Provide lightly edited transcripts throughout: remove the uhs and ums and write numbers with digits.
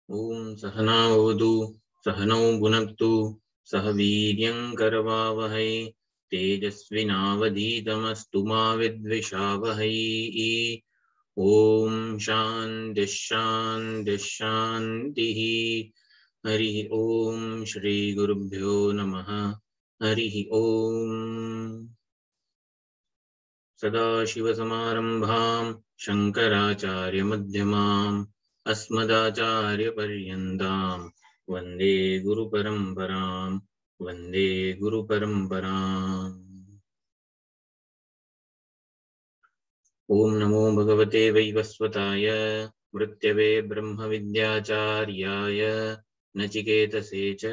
ओम सहना भवतु सहनौ भुनक्तु सह वीर्यं करवावहै तेजस्विनावधीतमस्तु मा विद्विषावहै। ओम शांति शांति शांतिः। हरि ओम श्री गुरुभ्यो नमः। हरि ओम। सदाशिवसमारम्भां शङ्कराचार्यमध्यमाम् अस्मदाचार्यपर्यन्तां वन्दे गुरुपरम्परां वन्दे गुरुपरम्पराम्। ओम नमो भगवते वैवस्वताय मृत्यवे ब्रह्मविद्याचार्याय नचिकेतसे च।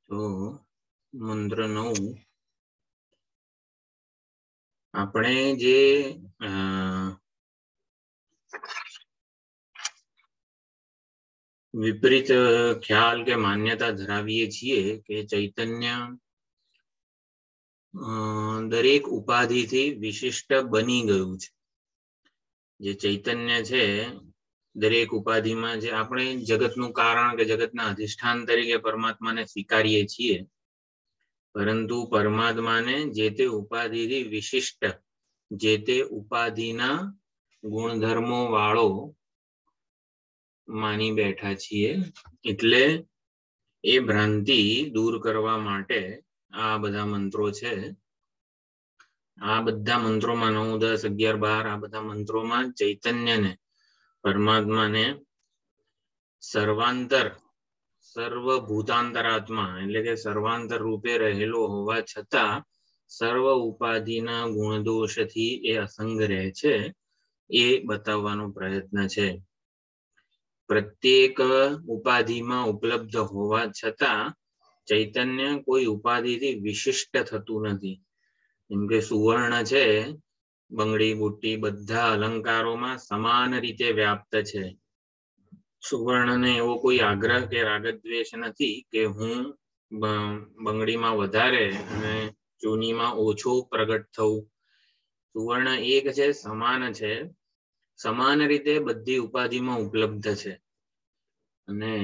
तो मंत्र 9 આપણે જે વિપરીત ખ્યાલ કે માન્યતા ધરાવીએ છીએ કે ચૈતન્ય દરેક ઉપાધિથી વિશિષ્ટ બની ગયું છે. જે ચૈતન્ય છે દરેક ઉપાધિમાં જે આપણે જગતનું કારણ કે જગતના અધિષ્ઠાન તરીકે પરમાત્માને સ્વીકારીએ છીએ, પરંતુ પરમાત્માને જે તે ઉપાધિથી વિશિષ્ટ જે તે ઉપાધિના ગુણધર્મો વાળો માની બેઠા છીએ. એટલે એ ભ્રાંતિ દૂર કરવા માટે આ બધા મંત્રો છે. આ બધા મંત્રોમાં 9, 10, 11, 12 આ બધા મંત્રોમાં ચૈતન્યને પરમાત્માને સર્વાંતર સર્વભૂતાંતરાત્મા એટલે કે સર્વાંતર રૂપે રહેલો હોવા છતાં સર્વ ઉપાધિના ગુણદોષથી એ અસંગ રહે છે એ બતાવવાનો પ્રયત્ન છે. પ્રત્યેક ઉપાધિમાં ઉપલબ્ધ હોવા છતાં ચૈતન્ય કોઈ ઉપાધિથી વિશિષ્ટ થતું નથી. જેમ કે સુવર્ણ છે, બંગડી બુટ્ટી બધા અલંકારોમાં સમાન રીતે વ્યાપ્ત છે. સુવર્ણને એવો કોઈ આગ્રહ કે રાગદ્વેષ નથી કે હું બંગડીમાં વધારે અને ચૂનીમાં ઓછો પ્રગટ થવું. સુવર્ણ એક છે, સમાન છે, સમાન રીતે બધી ઉપાધિમાં ઉપલબ્ધ છે અને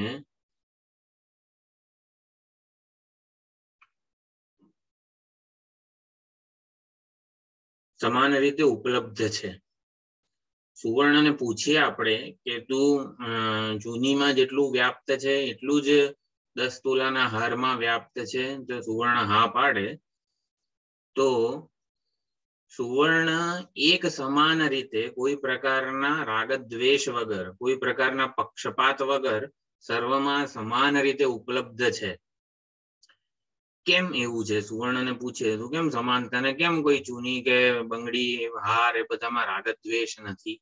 સમાન રીતે ઉપલબ્ધ છે. સુવર્ણને પૂછીએ આપણે કે તું જૂનીમાં જેટલું વ્યાપ્ત છે એટલું જ 10 તોલાના હારમાં વ્યાપ્ત છે, જો સુવર્ણ હા પાડે તો સુવર્ણ એક સમાન રીતે કોઈ પ્રકારના રાગદ્વેષ વગર, કોઈ પ્રકારના પક્ષપાત વગર સર્વમાં સમાન રીતે ઉપલબ્ધ છે. કેમ એવું છે? સુવર્ણને પૂછે તો કેમ સમાનતા ને કેમ કોઈ ચૂની કે બંગડી હાર એ બધામાં રાગ દ્વેષ નથી?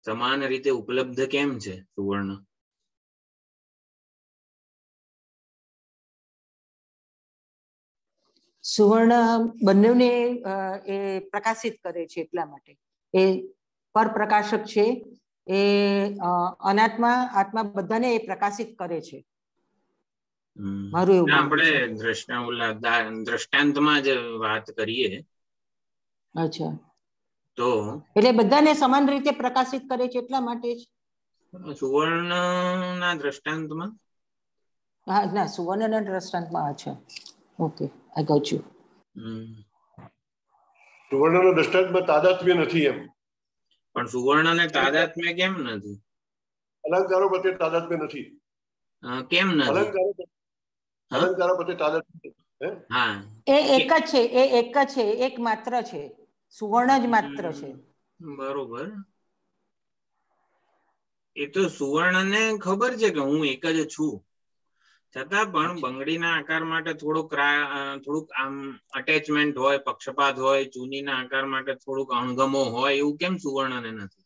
સમાન રીતે ઉપલબ્ધ કેમ છે સુવર્ણ? સુવર્ણ બંનેને એ પ્રકાશિત કરે છે એટલા માટે. એ પરપ્રકાશક છે, એ અનાત્મા આત્મા બધાને એ પ્રકાશિત કરે છે. મારું એવું આપણે દ્રષ્ટાંતમાં જ વાત કરીએ. અચ્છા, તો એટલે બધાને સમાન રીતે પ્રકાશિત કરે છે એટલા માટે જ સુવર્ણના દ્રષ્ટાંતમાં. હા, ના, સુવર્ણના દ્રષ્ટાંતમાં. અચ્છા, ઓકે, આઈ ગોટ યુ. સુવર્ણના દ્રષ્ટાંતમાં તાદાત્મ્ય નથી એમ. પણ સુવર્ણને તાદાત્મ્ય કેમ નથી? અલંકારો પ્રત્યે તાદાત્મ્ય નથી. કેમ નથી? અલંકારો પ્રત્યે તાદાત્મ્ય. હા, એ એક જ છે, એ એક જ છે, એક માત્ર છે, સુવર્ણ જ માત્ર છે. બરોબર. એ તો સુવર્ણને ખબર છે કે હું એક જ છું, છતાં પણ બંગડીના આકાર માટે થોડુંક આમ અટેચમેન્ટ હોય, પક્ષપાત હોય, ચૂનીના આકાર માટે થોડુંક અણગમો હોય, એવું કેમ સુવર્ણને નથી?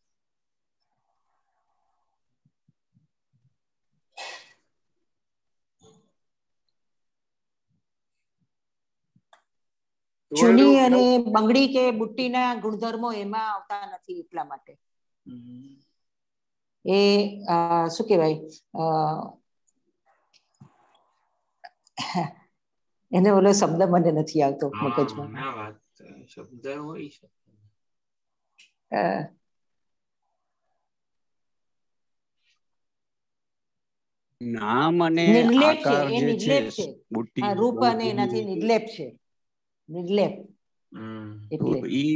ચૂની અને બંગડી કે બુટ્ટીના ગુણધર્મો એમાં આવતા નથી એટલા માટે. એ શું કહેવાય, એને ઓલો શબ્દ મને નથી આવતો મગજમાં. ના, વાત શબ્દ હોય છે. નામ અને નિર્લેપ છે, આકાર એ જે નિર્લેપ છે. બુટ્ટી રૂપ અને એનાથી નિર્લેપ છે, નિર્લેપ. તો ઈ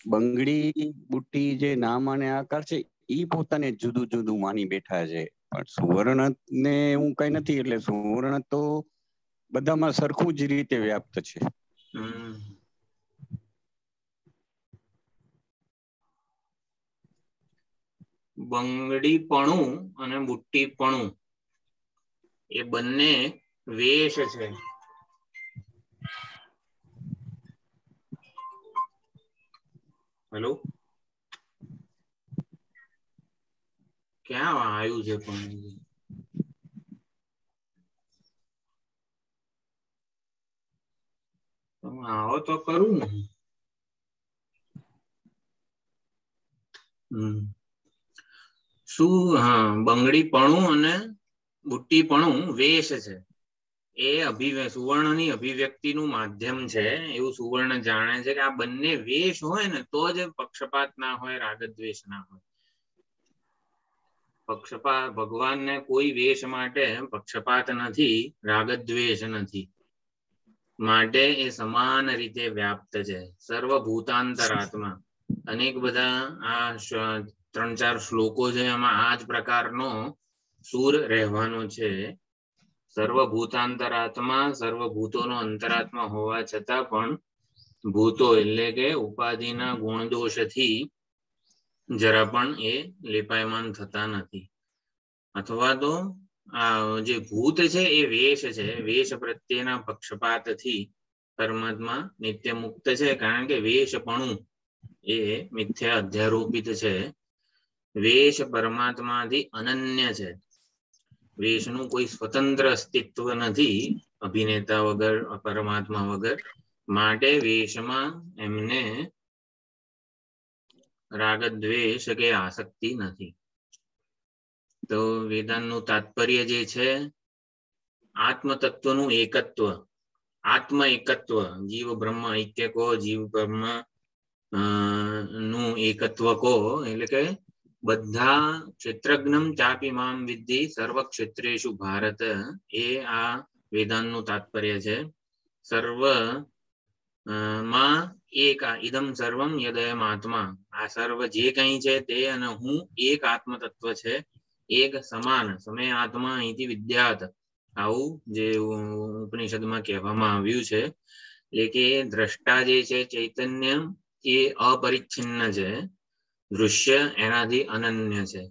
બંગડી બુટ્ટી જે નામ અને આકાર છે, ઈ પોતાને જુદું જુદું માની બેઠા છે. પણ સુવર્ણ ને એવું કઈ નથી. એટલે સુવર્ણ તો બધામાં સરખું જ રીતે વ્યાપ્ત છે. બંગડીપણું અને બુટ્ટીપણું એ બંને વેશ છે. હેલો, ક્યાં આવ્યું છે પણ? તમે આવો તો કરું ને. શું? હા, બંગડીપણું અને બુટ્ટીપણું વેશ છે. એ સુવર્ણની અભિવ્યક્તિનું માધ્યમ છે, એવું સુવર્ણ જાણે છે કે આ બંને વેશ હોય ને તો જ પક્ષપાત ના હોય, રાગદ્વેષ ના હોય. પક્ષપાત, ભગવાનને કોઈ વેશ માટે પક્ષપાત નથી, રાગદ્વેષ નથી, માટે એ સમાન રીતે વ્યાપ્ત છે. સર્વભૂતાંતરાત્મા. અનેક બધા આ 3-4 શ્લોકો છે, એમાં આ જ પ્રકારનો સૂર રહેવાનો છે. સર્વભૂતાંતરાત્મા, સર્વભૂતોનો અંતરાત્મા હોવા છતાં પણ ભૂતો એટલે કે ઉપાધિના ગુણદોષથી જરા પણ એ લેપાયમાન થતા નથી. અથવા તો આ જે ભૂત છે એ વેશ છે, વેશ પ્રત્યેના પક્ષપાતથી પરમાત્મા નિત્ય મુક્ત છે, કારણ કે વેશપણું એ મિથ્યા અધ્યારોપિત છે. વેશ પરમાત્માથી અનન્ય છે. વેશનું કોઈ સ્વતંત્ર અસ્તિત્વ નથી, અભિનેતા વગર, પરમાત્મા વગર. માટે વેશમાં એમને રાગદ્વેષ કે આસક્તિ નથી. તો વેદાંતનું તાત્પર્ય જે છે, આત્મતત્વનું એકત્વ, આત્મ એકત્વ, જીવ બ્રહ્મ ઐક્ય કહો, જીવ બ્રહ્મ નું એકત્વ કહો, એટલે કે બધા ક્ષેત્રજ્ઞમ ચાપી મામ વિદ્ધિ સર્વ ક્ષેત્રેષુ ભારત, એ આ વેદાંતનું તાત્પર્ય છે. સર્વ માં એક ઇદમ સર્વમ યદયમ આત્મા. આ સર્વ જે કંઈ છે તે અને હું એક આત્મ તત્વ છે, એક સમાન સમય આત્મા અહીંથી વિદ્યાત. આવું જે ઉપનિષદમાં કહેવામાં આવ્યું છે. એટલે કે દ્રષ્ટા જે છે ચૈતન્ય એ અપરિચ્છિન્ન છે, દૃશ્ય એનાથી અનન્ય છે.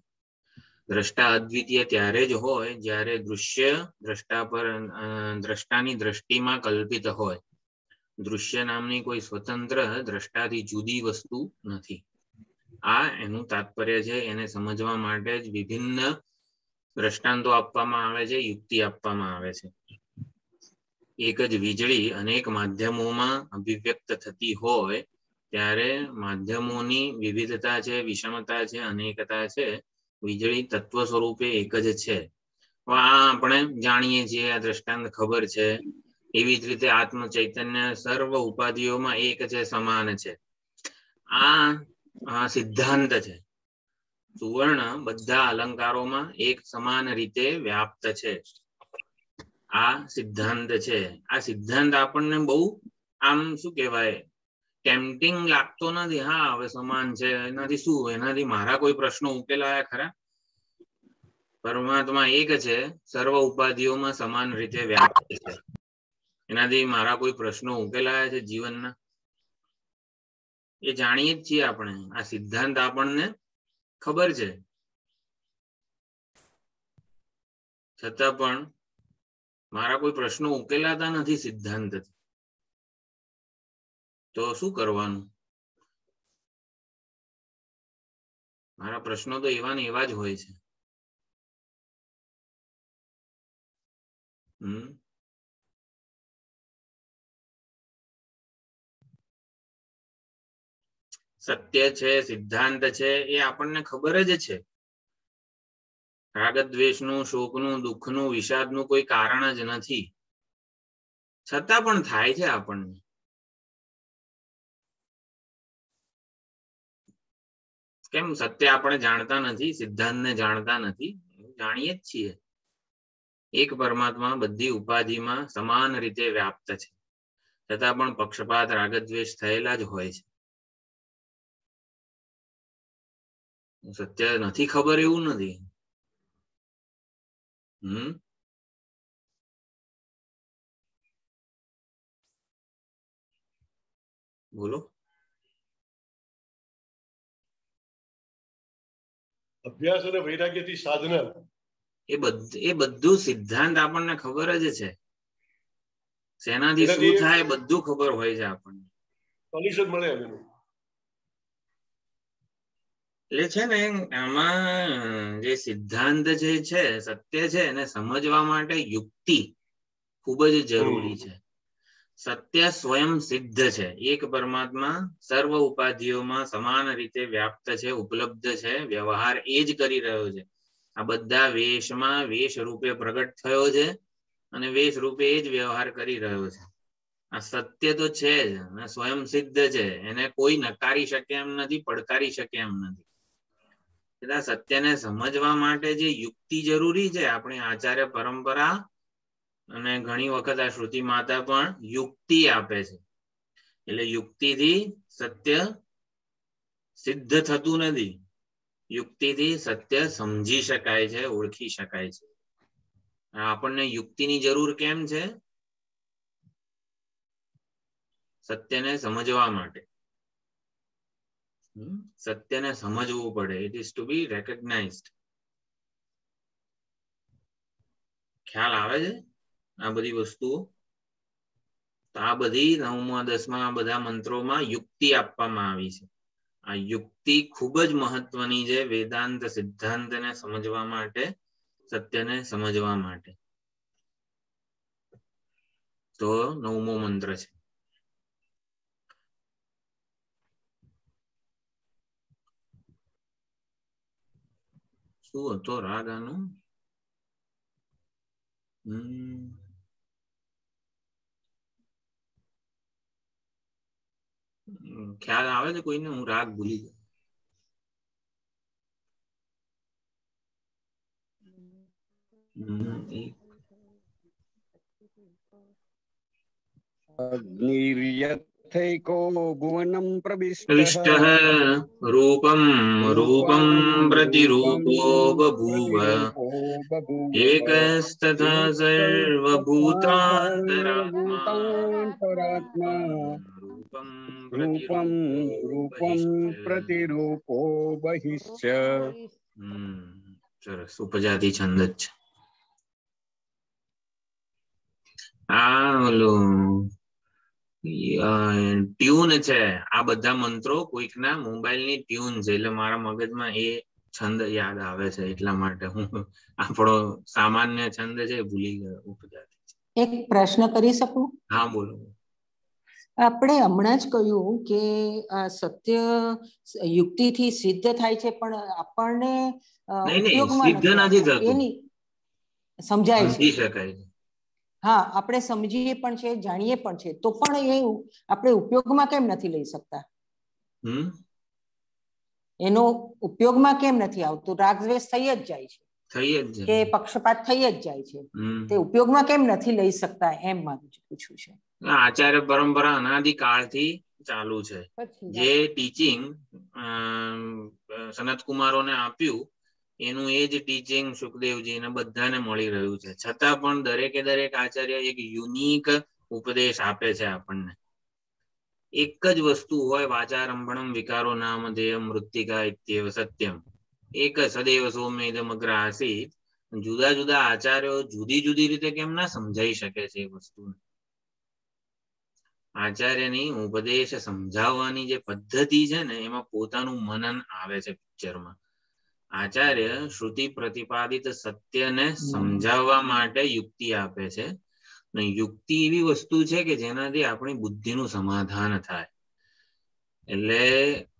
દ્રષ્ટા અદ્વિતીય ત્યારે જ હોય જ્યારે દૃશ્ય દ્રષ્ટાની દ્રષ્ટિમાં કલ્પિત હોય. દૃશ્ય નામની કોઈ સ્વતંત્ર દ્રષ્ટાથી જુદી વસ્તુ નથી. આ એનું તાત્પર્ય છે. એને સમજવા માટે જ વિભિન્ન દ્રષ્ટાંતો આપવામાં આવે છે, યુક્તિ આપવામાં આવે છે. એક જ વીજળી અનેક માધ્યમોમાં અભિવ્યક્ત થતી હોય ત્યારે માધ્યમોની વિવિધતા છે, વિષમતા છે, અનેકતા છે. વીજળી તત્વ સ્વરૂપે એક જ છે. આ આપણે જાણીએ છીએ, આ દ્રષ્ટાંત ખબર છે. એવી જ રીતે આત્મ ચૈતન્ય સર્વ ઉપાધિઓમાં એક છે, સમાન છે. આ સિદ્ધાંત છે. સુવર્ણ બધા અલંકારોમાં એક સમાન રીતે વ્યાપ્ત છે. આ સિદ્ધાંત છે. આ સિદ્ધાંત આપણને બહુ આમ શું કહેવાય, ટેમ્પટિંગ લાગતો નથી. હા, હવે સમાન છે, એનાથી શું, એનાથી મારા કોઈ પ્રશ્નો ઉકેલાયા ખરા? પરમાત્મા એક છે, સર્વ ઉપાધિઓમાં સમાન રીતે વ્યાપ્ત છે. એનાથી મારા કોઈ પ્રશ્નો ઉકેલાયા છે જીવનના? એ જાણીએ જ છીએ આપણે. આ સિદ્ધાંત આપણને ખબર છે, છતાં પણ મારા કોઈ પ્રશ્નો ઉકેલાતા નથી સિદ્ધાંત. તો શું કરવાનું? મારા પ્રશ્નો તો એવા ને એવા જ હોય છે. સત્ય છે, સિદ્ધાંત છે, એ આપણને ખબર જ છે. રાગ દ્વેષનું, શોકનું, દુઃખનું, વિષાદનું કોઈ કારણ જ નથી. છતાં પણ થાય છે આપણને. કેમ? સત્ય આપણે જાણતા નથી, સિદ્ધાંતને જાણતા નથી. જાણીએ જ છીએ. એક પરમાત્મા બધી ઉપાધિમાં સમાન રીતે વ્યાપ્ત છે, છતાં પણ પક્ષપાત, રાગદ્વેષ થયેલા જ હોય છે. સત્ય નથી ખબર એવું નથી. બોલો. અભ્યાસ અને વૈરાગ્યથી સાધના, એ બધું સિદ્ધાંત આપણને ખબર જ છે. શેનાથી શું થાય બધું ખબર હોય છે આપણને. સોલ્યુશન મળે એનું. એટલે છે ને, આમાં જે સિદ્ધાંત જે છે, સત્ય છે, એને સમજવા માટે યુક્તિ ખૂબ જ જરૂરી છે. સત્ય સ્વયં સિદ્ધ છે. એક પરમાત્મા સર્વ ઉપાધિઓમાં સમાન રીતે વ્યાપ્ત છે, ઉપલબ્ધ છે. વ્યવહાર એ જ કરી રહ્યો છે. આ બધા વેશમાં વેશ રૂપે પ્રગટ થયો છે અને વેશ રૂપે એ જ વ્યવહાર કરી રહ્યો છે. આ સત્ય તો છે જ, સ્વયં સિદ્ધ છે. એને કોઈ નકારી શકે એમ નથી, પડકારી શકે એમ નથી. એટલે સત્યને સમજવા માટે જે યુક્તિ જરૂરી છે, આપણી આચાર્ય પરંપરા અને ઘણી વખત આ શ્રુતિ માતા પણ યુક્તિ આપે છે. એટલે યુક્તિથી સત્ય સિદ્ધ થતું નથી. યુક્તિથી સત્ય સમજી શકાય છે, ઓળખી શકાય છે. આપણને યુક્તિની જરૂર કેમ છે? સત્યને સમજવા માટે. સત્યને સમજવું પડે. ઇટ ઇઝ ટુ બી રેકોગ્નાઇઝડ. ખ્યાલ આવે છે આ બધી વસ્તુઓ? તો આ બધી 9મા 10મા બધા મંત્રોમાં યુક્તિ આપવામાં આવી છે. આ યુક્તિ ખૂબ જ મહત્વની છે વેદાંત સિદ્ધાંતને સમજવા માટે, સત્યને સમજવા માટે. તો 9મો મંત્ર છે. શું હતો રાગ આનો? ખ્યાલ આવે છે કોઈને? હું રાગ ભૂલી ગયો. અગ્નિર્યથૈકો ભુવનમ પ્રવિષ્ટઃ રૂપમ રૂપમ પ્રતિરૂપો બભૂવ એકસ્તથા સર્વભૂતાંતરાત્મા રૂપમ રૂપમ પ્રતિરૂપો બહિશ્ચ. સરસ, ઉપજાતિ છંદ જ છે. આ ઓલું ટ્યુન છે, આ બધા મંત્રો કોઈકના મોબાઈલની ટ્યુન છે, એટલે મારા મગજમાં એ છંદ યાદ આવે છે, એટલા માટે હું આપણો સામાન્ય છંદ છે ભૂલી ગયો. ઉપજાતિ. એક પ્રશ્ન કરી શકું? હા બોલો. આપણે હમણાં જ કહ્યું કે સત્ય યુક્તિથી સિદ્ધ થાય છે, પણ આપણને ઉપયોગમાં સિદ્ધ નથી થતું, એની સમજાય છે, સમજી શકાય છે. હા, આપણે સમજીએ પણ છે, જાણીએ પણ છે, તો પણ એ આપણે ઉપયોગમાં કેમ નથી લઈ શકતા? એનો ઉપયોગમાં કેમ નથી આવતું? રાગદ્વેષ થઈ જ જાય છે, કે પક્ષપાત થઈ જ જાય છે, તે ઉપયોગમાં કેમ નથી લઈ શકતા, એમ મારું પૂછવું છે. આચાર્ય પરંપરા અનાદિકાળથી ચાલુ છે. જે ટીચિંગ સનત કુમારોને આપ્યું એનું એ જ ટીચિંગ સુખદેવજીને બધાને મળી રહ્યું છે, છતાં પણ દરેકે દરેક આચાર્ય એક યુનિક ઉપદેશ આપે છે આપણને. એક જ વસ્તુ હોય, વાચારંભણમ વિકારો નામ ધેયમ મૃત્તિકા ઇત્યેવ સત્યમ એક સદૈવ સૌમ્યદમ અગ્ર આસીત. જુદા જુદા આચાર્યો જુદી જુદી રીતે કેમ ના સમજાઈ શકે છે એ વસ્તુને? આચાર્યની ઉપદેશ સમજાવવાની જે પદ્ધતિ છે ને, એમાં પોતાનું મનન આવે છે પિક્ચરમાં. આચાર્ય શ્રુતિ પ્રતિપાદિત સત્યને સમજાવવા માટે યુક્તિ આપે છે. યુક્તિ એવી વસ્તુ છે કે જેનાથી આપણી બુદ્ધિનું સમાધાન થાય. એટલે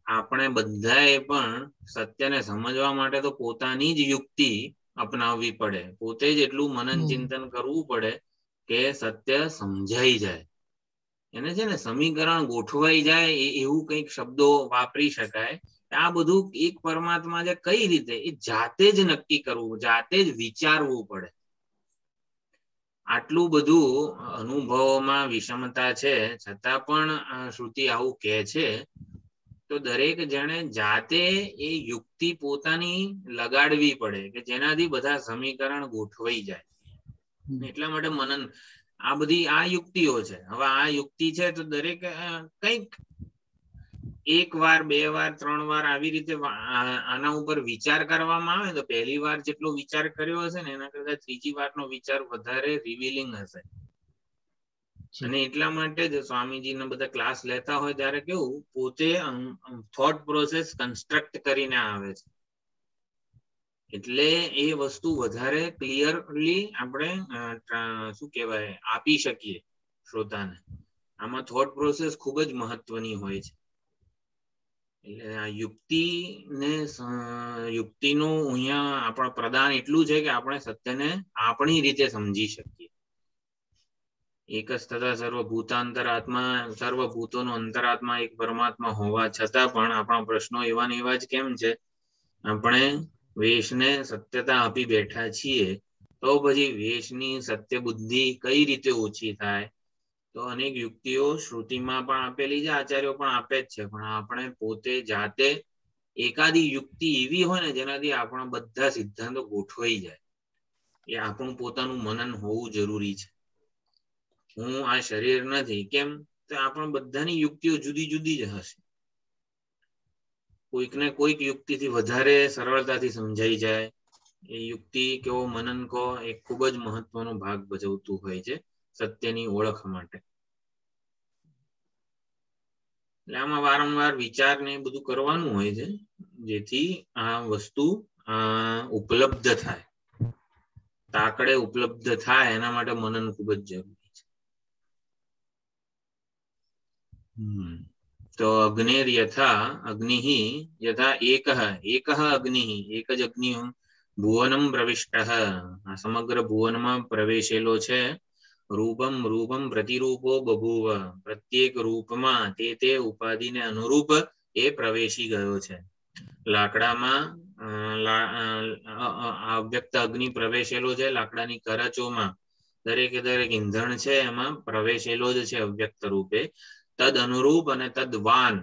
આપણે બધાએ પણ સત્યને સમજવા માટે તો પોતાની જ યુક્તિ અપનાવવી પડે, પોતે જ એટલું મનન ચિંતન કરવું પડે કે સત્ય સમજાઈ જાય. એને છે ને સમીકરણ ગોઠવાઈ જાય એવું કંઈક શબ્દો વાપરી શકાય. આ બધું એક પરમાત્મા છે, કઈ રીતે એ જાતે જ નક્કી કરવું, જાતે જ વિચારવું પડે. આટલું બધું અનુભવોમાં વિષમતા છે, છતાં પણ શ્રુતિ આવું કહે છે, તો દરેક જણે જાતે એ યુક્તિ પોતાની લગાડવી પડે કે જેનાથી બધા સમીકરણ ગોઠવાઈ જાય. એટલા માટે મનન, આ બધી આ યુક્તિઓ છે. હવે આ યુક્તિ છે તો દરેક કંઈક એક વાર, બે વાર, ત્રણ વાર આવી રીતે આના ઉપર વિચાર કરવામાં આવે તો પહેલી વાર જેટલો વિચાર કર્યો હશે ને એના કરતા ત્રીજી વારનો વિચાર વધારે રિવીલિંગ હશે. અને એટલા માટે જ સ્વામીજીના બધા ક્લાસ લેતા હોય ત્યારે કેવું પોતે થોટ પ્રોસેસ કન્સ્ટ્રક્ટ કરીને આવે છે, એટલે એ વસ્તુ વધારે ક્લિયરલી આપણે શું કહેવાય આપી શકીએ શ્રોતાને. આમાં થોટ પ્રોસેસ ખૂબ જ મહત્વની હોય છે. એટલે આ યુક્તિનું અહીંયા આપણા પ્રદાન એટલું છે કે આપણે સત્યને આપણી રીતે સમજી શકીએ. એક જ તથા સર્વભૂતાંતરાત્મા, સર્વભૂતોનો અંતરાત્મા એક પરમાત્મા હોવા છતાં પણ આપણા પ્રશ્નો એવા ને એવા જ કેમ છે? આપણે વેશને સત્યતા આપી બેઠા છીએ, તો પછી વેશની સત્ય બુદ્ધિ કઈ રીતે ઓછી થાય? તો અનેક યુક્તિઓ શ્રુતિમાં પણ આપેલી છે, આચાર્યો પણ આપે જ છે, પણ આપણે પોતે જાતે એકાદી યુક્તિ એવી હોય ને જેનાથી આપણા બધા સિદ્ધાંતો ગોઠવાઈ જાય, એ આપણું પોતાનું મનન હોવું જરૂરી છે. હું આ શરીર નથી, કેમ? તો આપણા બધાની યુક્તિઓ જુદી જુદી જ હશે. કોઈકને કોઈક યુક્તિથી વધારે સરળતાથી સમજાઈ જાય. એ યુક્તિ કેવો મનન કહો એ ખૂબ જ મહત્વનો ભાગ ભજવતું હોય છે સત્યની ઓળખ માટે. એટલે આમાં વારંવાર વિચાર ને બધું કરવાનું હોય છે, જેથી આ વસ્તુ ઉપલબ્ધ થાય, તાકડે ઉપલબ્ધ થાય. એના માટે મનન ખૂબ જ જરૂરી છે. તો અગ્નેર યથા અગ્નિ યથા એકઃ અગ્નિ, એક જ અગ્નિ ભુવનમ પ્રવિષ્ટ, આ સમગ્ર ભુવનમાં પ્રવેશેલો છે. રૂપમ રૂપમ પ્રતિરૂપો બભૂવ, પ્રત્યેક રૂપમાં તે ઉપાધિને અનુરૂપ એ પ્રવેશી ગયો છે. લાકડામાં અવ્યક્ત અગ્નિ પ્રવેશેલો છે, લાકડાની કરચોમાં દરેકે દરેક ઈંધણ છે એમાં પ્રવેશેલો જ છે અવ્યક્ત રૂપે. તદ અનુરૂપ અને તદવાન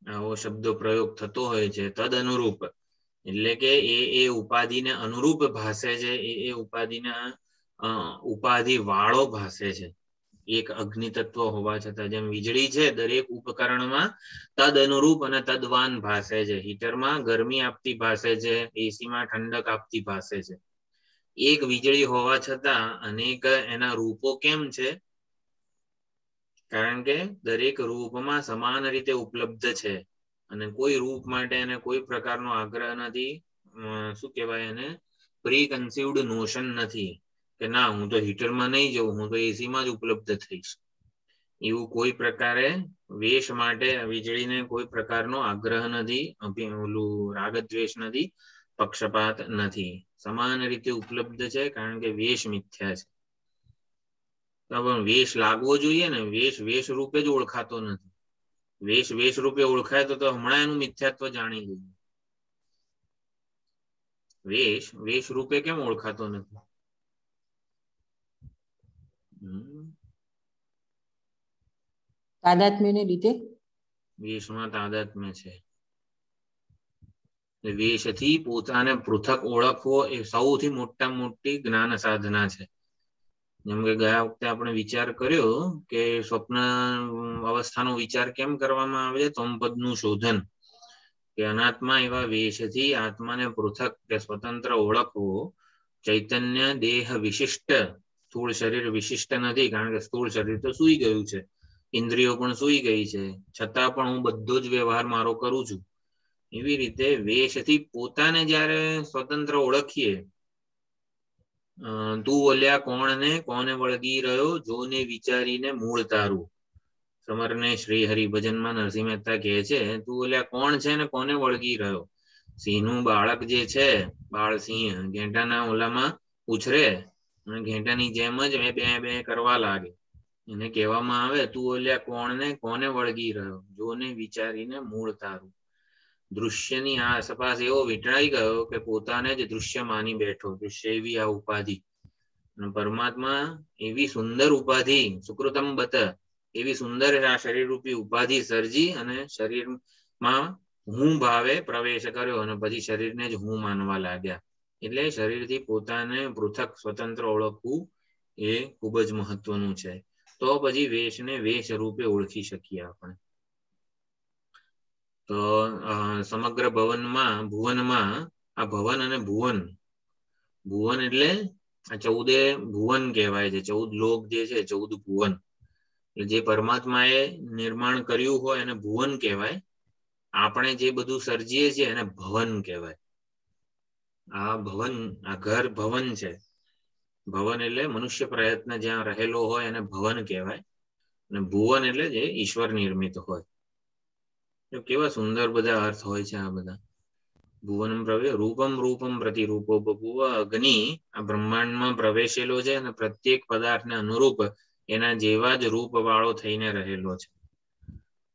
આવો શબ્દો પ્રયોગ થતો હોય છે. તદ અનુરૂપ એટલે કે એ ઉપાધિને અનુરૂપ ભાષે છે, એ ઉપાધિના ઉપાધિ વાળો ભાષે છે. એક અગ્નિ તત્વ હોવા છતાં જેમ વીજળી છે દરેક ઉપકરણમાં તદ અનુરૂપ અને તદવાન ભાસે છે. હીટરમાં ગરમી આપતી ભાસે છે, એસીમાં ઠંડક આપતી ભાસે છે. એક વીજળી હોવા છતાં અનેક એના રૂપો કેમ છે? કારણ કે દરેક રૂપમાં સમાન રીતે ઉપલબ્ધ છે અને કોઈ રૂપ માટે એને કોઈ પ્રકારનો આગ્રહ નથી. શું કહેવાય એને? પ્રી કન્સીવડ નોશન નથી કે ના હું તો હીટરમાં નહીં જઉં, હું તો એસીમાં જ ઉપલબ્ધ થઈશ. એવું કોઈ પ્રકારે વેશ માટે વીજળીને કોઈ પ્રકારનો આગ્રહ નથી, ઓલું રાગદ્વેષ નથી, પક્ષપાત નથી. સમાન રીતે ઉપલબ્ધ છે કારણ કે વેશ મિથ્યા છે. પણ વેશ લાગવો જોઈએ ને, વેશ વેશ રૂપે જ ઓળખાતો નથી. વેશ વેશ રૂપે ઓળખાય તો હમણાં એનું મિથ્યાત્વ જાણી લઈએ. વેશ વેશ રૂપે કેમ ઓળખાતો નથી? તાદાત્મ્યને લીધે. વેશમાં તાદાત્મ્ય છે. વેશથી પોતાને પૃથક ઓળખવો એ સૌથી મોટામાં મોટી જ્ઞાન સાધના છે. જેમ કે ગયા વખતે આપણે વિચાર કર્યો કે સ્વપ્ન અવસ્થાનો વિચાર કેમ કરવામાં આવે છે? તમપદનું શોધન, કે અનાત્મા એવા વેશથી આત્માને પૃથક કે સ્વતંત્ર ઓળખવો. ચૈતન્ય દેહ વિશિષ્ટ, સ્થૂળ શરીર વિશિષ્ટ નથી, કારણ કે સ્થૂળ શરીર તો સૂઈ ગયું છે, ઇન્દ્રિયો પણ સૂઈ ગઈ છે, છતાં પણ હું બધો જ વ્યવહાર મારો કરું છું. એવી રીતે વેશથી પોતાને જ્યારે સ્વતંત્ર ઓળખીએ, તું ઓલ્યા કોણને કોને વળગી રહ્યો, જોને વિચારીને મૂળ તારું. સમરને શ્રી હરિભજનમાં નરસિંહ મહેતા કહે છે, તું ઓલ્યા કોણ છે ને કોને વળગી રહ્યો? સિંહનું બાળક જે છે, બાળસિંહ ઘેટાના ઓલામાં ઉછરે અને ઘેટાની જેમ જ બે બે કરવા લાગે. એને કહેવામાં આવે તું ઓલ્યા કોણને કોને વળગી રહ્યો, જોને વિચારીને મૂળ તારું. દૃશ્યની આસપાસ એવો વીંટળાઈ ગયો કે પોતાને જ દૃશ્ય માની બેઠો. દૃશ્ય એવી આ ઉપાધિ, પરમાત્મા એવી સુંદર ઉપાધિ, સુકૃતમ બત, એવી સુંદર આ શરીર રૂપી ઉપાધિ સર્જી અને શરીરમાં હું ભાવે પ્રવેશ કર્યો અને પછી શરીરને જ હું માનવા લાગ્યા. એટલે શરીરથી પોતાને પૃથક સ્વતંત્ર ઓળખવું એ ખૂબ જ મહત્વનું છે. તો પછી વેશને વેશ રૂપે ઓળખી શકીએ આપણે. તો સમગ્ર ભુવનમાં આ ભવન અને ભુવન, ભુવન એટલે આ 14 ભુવન કહેવાય છે. 14 લોક જે છે, 14 ભુવન. જે પરમાત્માએ નિર્માણ કર્યું હોય એને ભુવન કહેવાય. આપણે જે બધું સર્જીએ છીએ એને ભવન કહેવાય. આ ભવન, આ ઘર ભવન છે. ભવન એટલે મનુષ્ય પ્રયત્ન જ્યાં રહેલો હોય એને ભવન કહેવાય. અને ભુવન એટલે જે ઈશ્વર નિર્મિત હોય. કેવા સુંદર બધા અર્થ હોય છે આ બધા. ભુવનમ પ્રવેશ રૂપમ રૂપમ પ્રતિરૂપો બભુવ. અગ્નિ આ બ્રહ્માંડમાં પ્રવેશેલો છે અને પ્રત્યેક પદાર્થને અનુરૂપ એના જેવા જ રૂપ વાળો થઈને રહેલો છે.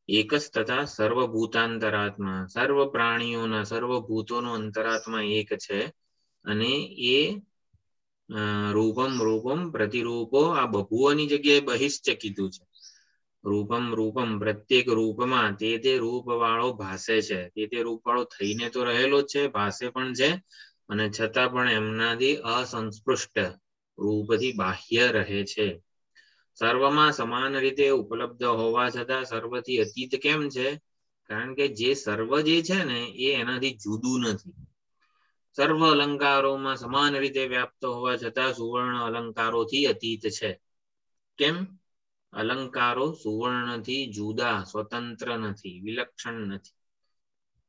એક જ તથા સર્વભૂતાંતરાત્મા, સર્વ પ્રાણીઓના સર્વભૂતોનો અંતરાત્મા એક છે. અને એ રૂપમ રૂપમ પ્રતિરૂપો, આ બભુવની જગ્યાએ બહિશ્ચ કીધું છે. રૂપમ રૂપમ પ્રત્યેક રૂપમાં તે રૂપ વાળો ભાસે છે. તે રૂપ વાળો થઈને તો રહેલો જ છે, ભાસે પણ છે, અને છતાં પણ એમનાથી અસંસ્પૃષ્ટ રૂપથી બાહ્ય રહે છે. સર્વમાં સમાન રીતે ઉપલબ્ધ હોવા છતાં સર્વથી અતીત કેમ છે? કારણ કે જે સર્વ જે છે ને એ એનાથી જુદું નથી. સર્વ અલંકારોમાં સમાન રીતે વ્યાપ્ત હોવા છતાં સુવર્ણ અલંકારોથી અતીત છે. કેમ? અલંકારો સુવર્ણથી જુદા, સ્વતંત્ર નથી, વિલક્ષણ નથી.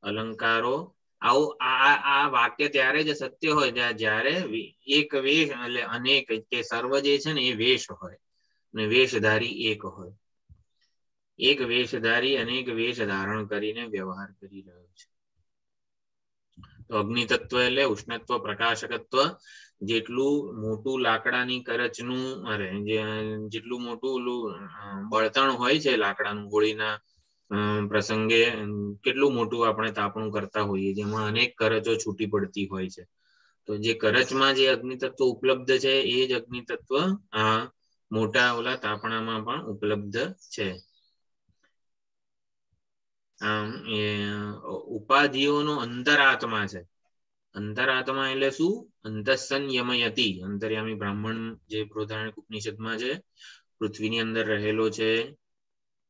અલંકારો આવું આ વાક્ય ત્યારે જ સત્ય હોય જ્યારે એક વેશ એટલે અનેક, કે સર્વ જે છે ને એ વેશ હોય અને વેશધારી એક હોય. એક વેશધારી અનેક વેશ ધારણ કરીને વ્યવહાર કરી રહ્યો છે. તો અગ્નિ તત્વ એટલે ઉષ્ણત્વ, પ્રકાશકત્વ. જેટલું મોટું લાકડાની કરચનું, જેટલું મોટું બળતણ હોય છે લાકડાનું, હોળીના પ્રસંગે કેટલું મોટું આપણે તાપણું કરતા હોઈએ, જેમાં અનેક કરચો છૂટી પડતી હોય છે. તો જે કરચમાં જે અગ્નિ તત્વ ઉપલબ્ધ છે એ જ અગ્નિ તત્વ આ મોટા ઓલા તાપણામાં પણ ઉપલબ્ધ છે. આમ એ ઉપાધિઓનો અંતરાત્મા છે. અંતરાત્મા એટલે શું? અંતસ્સન યમયતિ, અંતર્યામી બ્રાહ્મણ જે બૃહદારણ્યક ઉપનિષદમાં છે. પૃથ્વીની અંદર રહેલો છે,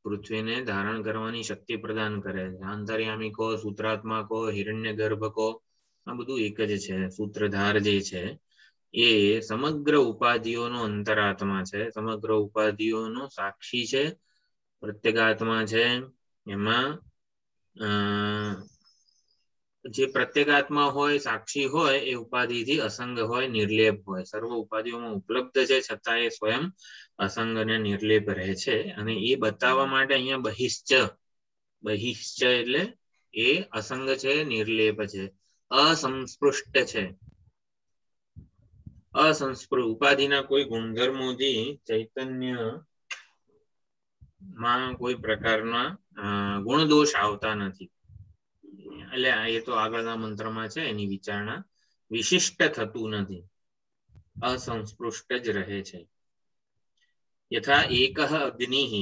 પૃથ્વીને ધારણ કરવાની શક્તિ પ્રદાન કરે છે. આંતર્યામી કો, સૂત્રાત્મા કો, હિરણ્ય ગર્ભ કો, આ બધું એક જ છે. સૂત્રધાર જે છે એ સમગ્ર ઉપાધિઓનો અંતરાત્મા છે, સમગ્ર ઉપાધિઓનો સાક્ષી છે, પ્રત્યેગાત્મા છે. એમાં જે પ્રત્યેગાત્મા હોય, સાક્ષી હોય, એ ઉપાધિથી અસંગ હોય, નિર્લેપ હોય, સર્વ ઉપાધિઓમાં ઉપલબ્ધ છે, છતાં એ સ્વયં અસંગ અને નિર્લેપ રહે છે. અને એ બતાવવા માટે અહીંયા બહિશ્ચ, બહિશ્ચ એટલે એ અસંગ છે, નિર્લેપ છે, અસંસ્પૃષ્ટ છે. અસંસ્પૃત ઉપાધિના કોઈ ગુણધર્મોથી ચૈતન્ય માં કોઈ પ્રકારના ગુણદોષ આવતા નથી. એટલે એ તો આગળના મંત્રમાં છે, એની વિચારણા. વિશિષ્ટ થતું નથી, અસંસ્પૃષ્ટ જ રહે છે. યથા એકઃ અગ્નિઃ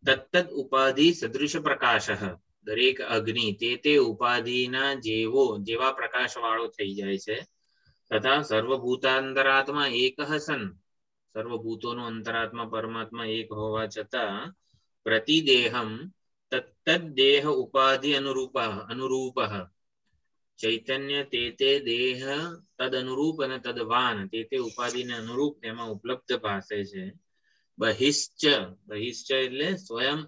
તત્તદ ઉપાધિ સદૃશ પ્રકાશઃ, દરેક અગ્નિ તે ઉપાધિના જેવા પ્રકાશ વાળો થઈ જાય છે. તથા સર્વભૂતાંતરાત્મા એકઃ સન, સર્વભૂતોનો અંતરાત્મા પરમાત્મા એક હોવા છતાં પ્રતિદેહમ તત્તદ દેહ ઉપાધિ અનુરૂપઃ, ચૈતન્ય તે દેહ તદ અનુરૂપ અને તદવાન તે ઉપાધિને અનુરૂપ તેમાં ઉપલબ્ધ ભાસે છે. બહિશ્ચ, બહિશ્ચ એટલે સ્વયં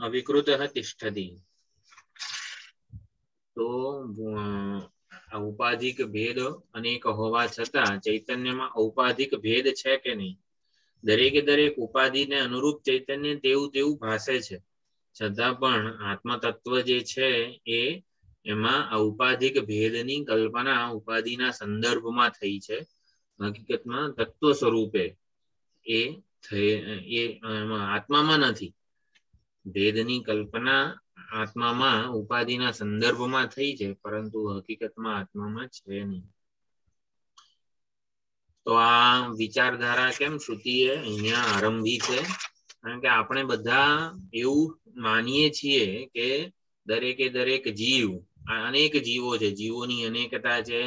અવિકૃત તિષ્ઠતિ. તો ઔપાધિક ભેદ અનેક હોવા છતાં ચૈતન્યમાં ઔપાધિક ભેદ છે કે નહીં? દરેકે દરેક ઉપાધિને અનુરૂપ ચૈતન્ય તેવું ભાસે છે, છતાં પણ આત્મા તત્વ જે છે એ એમાં ઔપાધિક ભેદની કલ્પના ઉપાધિના સંદર્ભમાં થઈ છે. હકીકતમાં તત્વ સ્વરૂપે એ આત્મામાં નથી. ભેદની કલ્પના આત્મામાં ઉપાધિના સંદર્ભમાં થઈ છે, પરંતુ હકીકતમાં આત્મામાં છે નહીં. તો આ વિચારધારા કેમ શ્રુતિએ અહીંયા આરંભી છે? કારણ કે આપણે બધા એવું માનીએ છીએ કે દરેકે દરેક જીવ, અનેક જીવો છે, જીવોની અનેકતા છે,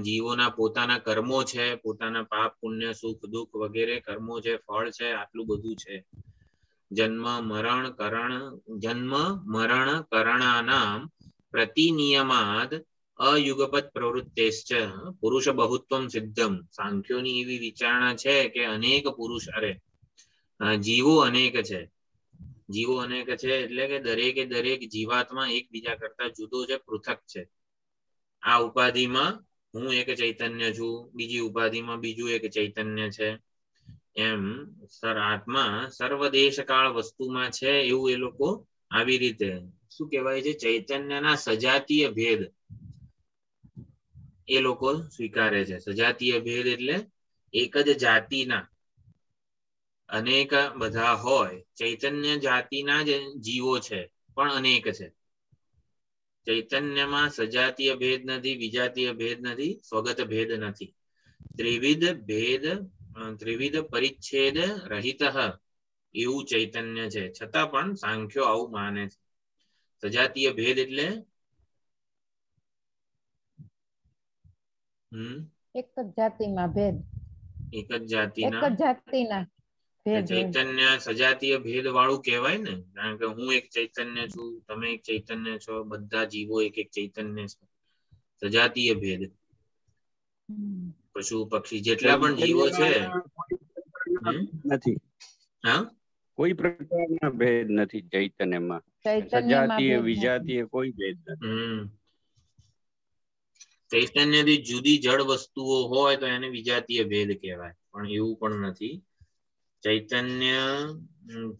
જીવોના પોતાના કર્મો છે, પોતાના પાપ પુણ્ય સુખ દુઃખ વગેરે કર્મો છે, ફળ છે, આટલું બધું છે. જન્મ મરણ કરણાનામ પ્રતિનિયમાદ અયુગપત પ્રવૃત્તેશ્ચ પુરુષ બહુત્વમ સિદ્ધમ. સાંખ્યોની એવી વિચારણા છે કે અનેક પુરુષ જીવો અનેક છે. જીવો અનેક છે એટલે કે દરેકે દરેક જીવાત્મા એકબીજા કરતા જુદો છે, પૃથક છે. આ ઉપાધિમાં હું એક ચૈતન્ય છું, બીજી ઉપાધિમાં બીજું એક ચૈતન્ય છે. એમ આત્મા સર્વદેશકાળ વસ્તુમાં છે એવું એ લોકો આવી રીતે શું કહેવાય છે, ચૈતન્યના સજાતીય ભેદ એ લોકો સ્વીકારે છે. સજાતીય ભેદ એટલે એક જ જાતિના અનેક બધા હોય, ચૈતન્ય જાતિના જ જીવો છે પણ અનેક છે. ચૈતન્યમાં સજાતીય ભેદ નથી, વિજાતીય ભેદ નથી, સ્વગત ભેદ નથી. ત્રિવિધ પરિચ્છેદ રહિત એવું ચૈતન્ય છે, છતાં પણ સાંખ્યો આવું માને છે. સજાતીય ભેદ એટલે એક જ જાતિમાં ભેદ, એક જ જાતિના ચૈતન્ય સજાતીય ભેદ વાળું કહેવાય ને, કારણ કે હું એક ચૈતન્ય છું, તમે એક ચૈતન્ય છો, બધા જીવો એક એક ચૈતન્ય છે. સજાતીય ભેદ પશુ પક્ષી જેટલા પણ જીવો છે નથી, હા, કોઈ પ્રકારના ભેદ નથી ચૈતન્યમાં. સજાતીય વિજાતીય કોઈ ભેદ નથી. ચૈતન્યથી જુદી જળ વસ્તુઓ હોય તો એને વિજાતીય ભેદ કહેવાય, પણ એવું પણ નથી. ચૈતન્ય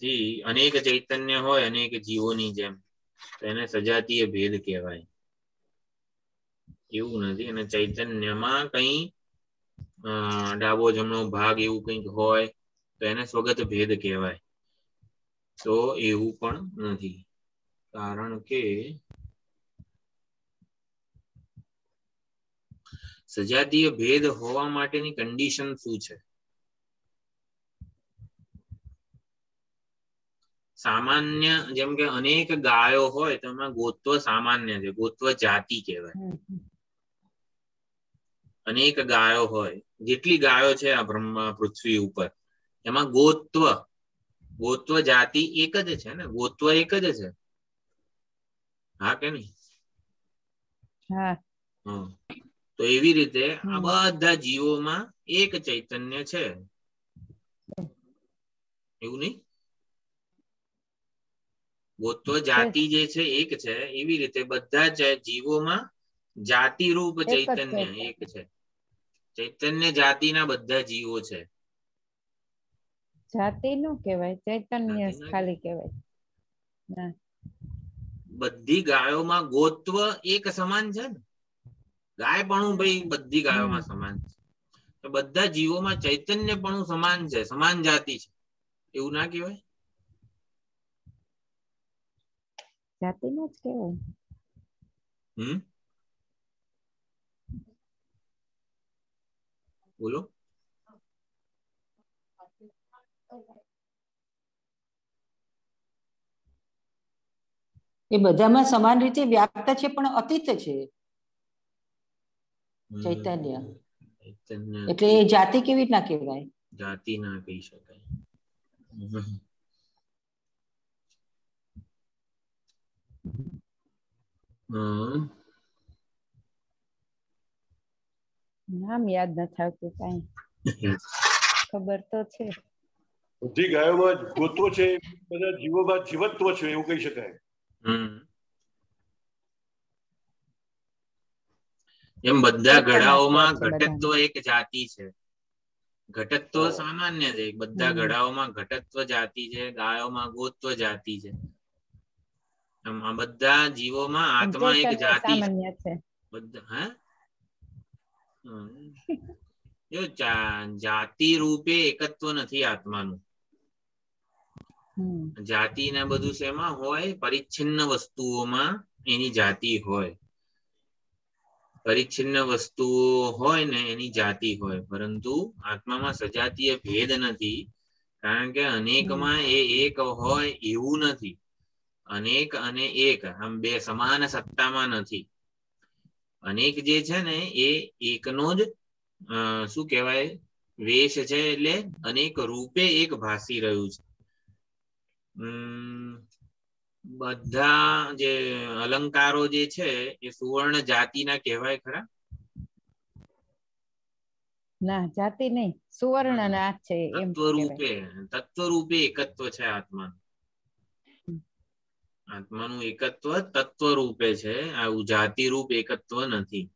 થી અનેક ચૈતન્ય હોય અનેક જીવોની જેમ, તો એને સજાતીય ભેદ કહેવાય. એવું નથી. અને ચૈતન્યમાં કઈ ડાબો જમણો ભાગ એવું કંઈક હોય તો એને સ્વગત ભેદ કહેવાય. તો એવું પણ નથી, કારણ કે સજાતીય ભેદ હોવા માટેની કન્ડિશન શું છે? સામાન્ય, જેમ કે અનેક ગાયો હોય તો એમાં ગોત્વ સામાન્ય છે, ગોત્વ જાતિ કહેવાય. અનેક ગાયો હોય જેટલી ગાયો છે આ બ્રહ્મા પૃથ્વી ઉપર એમાં ગોત્વ જાતિ એક જ છે ને, ગોત્વ એક જ છે, હા કે નહીં? હા. તો એવી રીતે આ બધા જીવોમાં એક ચૈતન્ય છે, એવું નહીં? ગોત્વ જાતિ જે છે એક છે, એવી રીતે બધા જ જીવોમાં જાતિ રૂપ ચૈતન્ય એક છે. ચૈતન્ય જાતિના બધા જીવો છે. જાતિ નું કહેવાય, ચૈતન્ય ખાલી કહેવાય. બધી ગાયોમાં ગોત્વ એક સમાન છે ને, ગાય પણ ભાઈ બધી ગાયોમાં સમાન છે. બધા જીવોમાં ચૈતન્ય પણ સમાન છે, સમાન જાતિ છે, એવું ના કહેવાય? જાતિનું જ કહેવાય. બોલો. એ બધામાં સમાન રીતે વ્યાપ્ત છે પણ અતીત છે ચૈતન્ય, એટલે એ જાતિ કેવી રીતના કહેવાય? જાતિ ના કહી શકાય. નામ યાદ નથી આવતું કઈ. ખબર તો છે બધી ગાયોમાં ગોત્વ છે, બધા જીવોમાં જીવત્વ છે, એવું કહી શકાય. એમ બધા ઘડાઓમાં ઘટત્વ એક જાતિ છે. ઘટત્વ સામાન્ય છે, બધા ઘડાઓમાં ઘટત્વ જાતિ છે, ગાયોમાં ગોત્વ જાતિ છે. આ બધા જીવોમાં આત્મા એક જાતિ છે. બધા જો જાતિ રૂપે એકત્વ નથી આત્માનું. જાતિ ને બધું શેમાં હોય? પરિચ્છિન્ન વસ્તુઓમાં એની જાતિ હોય. પરિચ્છિન્ન વસ્તુઓ હોય ને એની જાતિ હોય, પરંતુ આત્મામાં સજાતીય ભેદ નથી, કારણ કે અનેકમાં એ એક હોય એવું નથી. અનેક અને એક આમ બે સમાન સત્તામાં નથી. અનેક જે છે ને એ એકનો જ શું કહેવાય વેશ છે, એટલે અનેક રૂપે એક ભાસી રહ્યું છે. બધા જે અલંકારો જે છે એ સુવર્ણ જાતિના કહેવાય ખરા? ના, જાતિ નહીં, સુવર્ણ ના છે. તત્વ રૂપે એકત્વ છે આત્મા. આત્માનું એકત્વ તત્વ રૂપે છે, આવું જાતિ રૂપ એકત્વ નથી.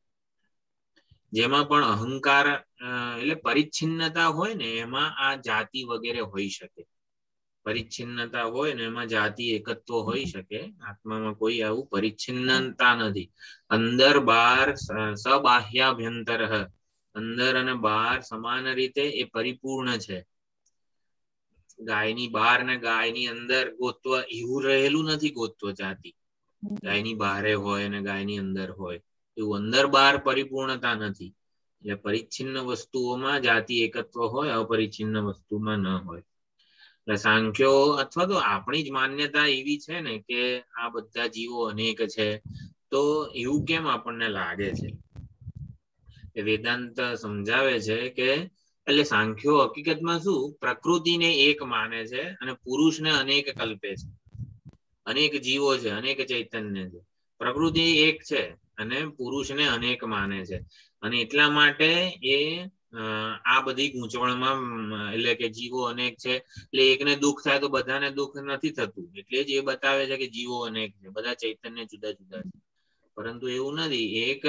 જેમાં પણ અહંકાર એટલે પરિચ્છિન્નતા હોય ને એમાં આ જાતિ વગેરે હોઈ શકે. પરિચ્છિન્નતા હોય ને એમાં જાતિ એકત્વ હોઈ શકે. આત્મામાં કોઈ આવું પરિચ્છિન્નતા નથી. અંદર બહાર સબાહ્યાભ્યંતર, અંદર અને બહાર સમાન રીતે એ પરિપૂર્ણ છે. ગાયની બહાર ને ગાયની અંદર ગોત્વ એવું રહેલું નથી. ગોત્વ જાતિ ગાયની બહારે હોય અને ગાયની અંદર હોય એવું અંદર બહાર પરિપૂર્ણતા નથી. એટલે પરિચ્છિન્ન વસ્તુઓમાં જાતિ એકત્વ હોય, અપરિચ્છિન્ન વસ્તુમાં ન હોય. એટલે સાંખ્યો અથવા તો આપણી જ માન્યતા એવી છે ને કે આ બધા જીવો અનેક છે, તો એવું કેમ આપણને લાગે છે? વેદાંત સમજાવે છે કે એટલે સાંખ્યો હકીકતમાં શું પ્રકૃતિને એક માને છે અને પુરુષને અનેક કલ્પે છે. અનેક જીવો છે, અનેક ચૈતન્ય છે, પ્રકૃતિ એક છે અને પુરુષને અનેક માને છે. અને એટલા માટે એ આ બધી ગૂંચવણમાં એટલે કે જીવો અનેક છે એટલે એકને દુઃખ થાય તો બધાને દુઃખ નથી થતું, એટલે જ એ બતાવે છે કે જીવો અનેક છે, બધા ચૈતન્ય જુદા જુદા છે. પરંતુ એવું નથી. એક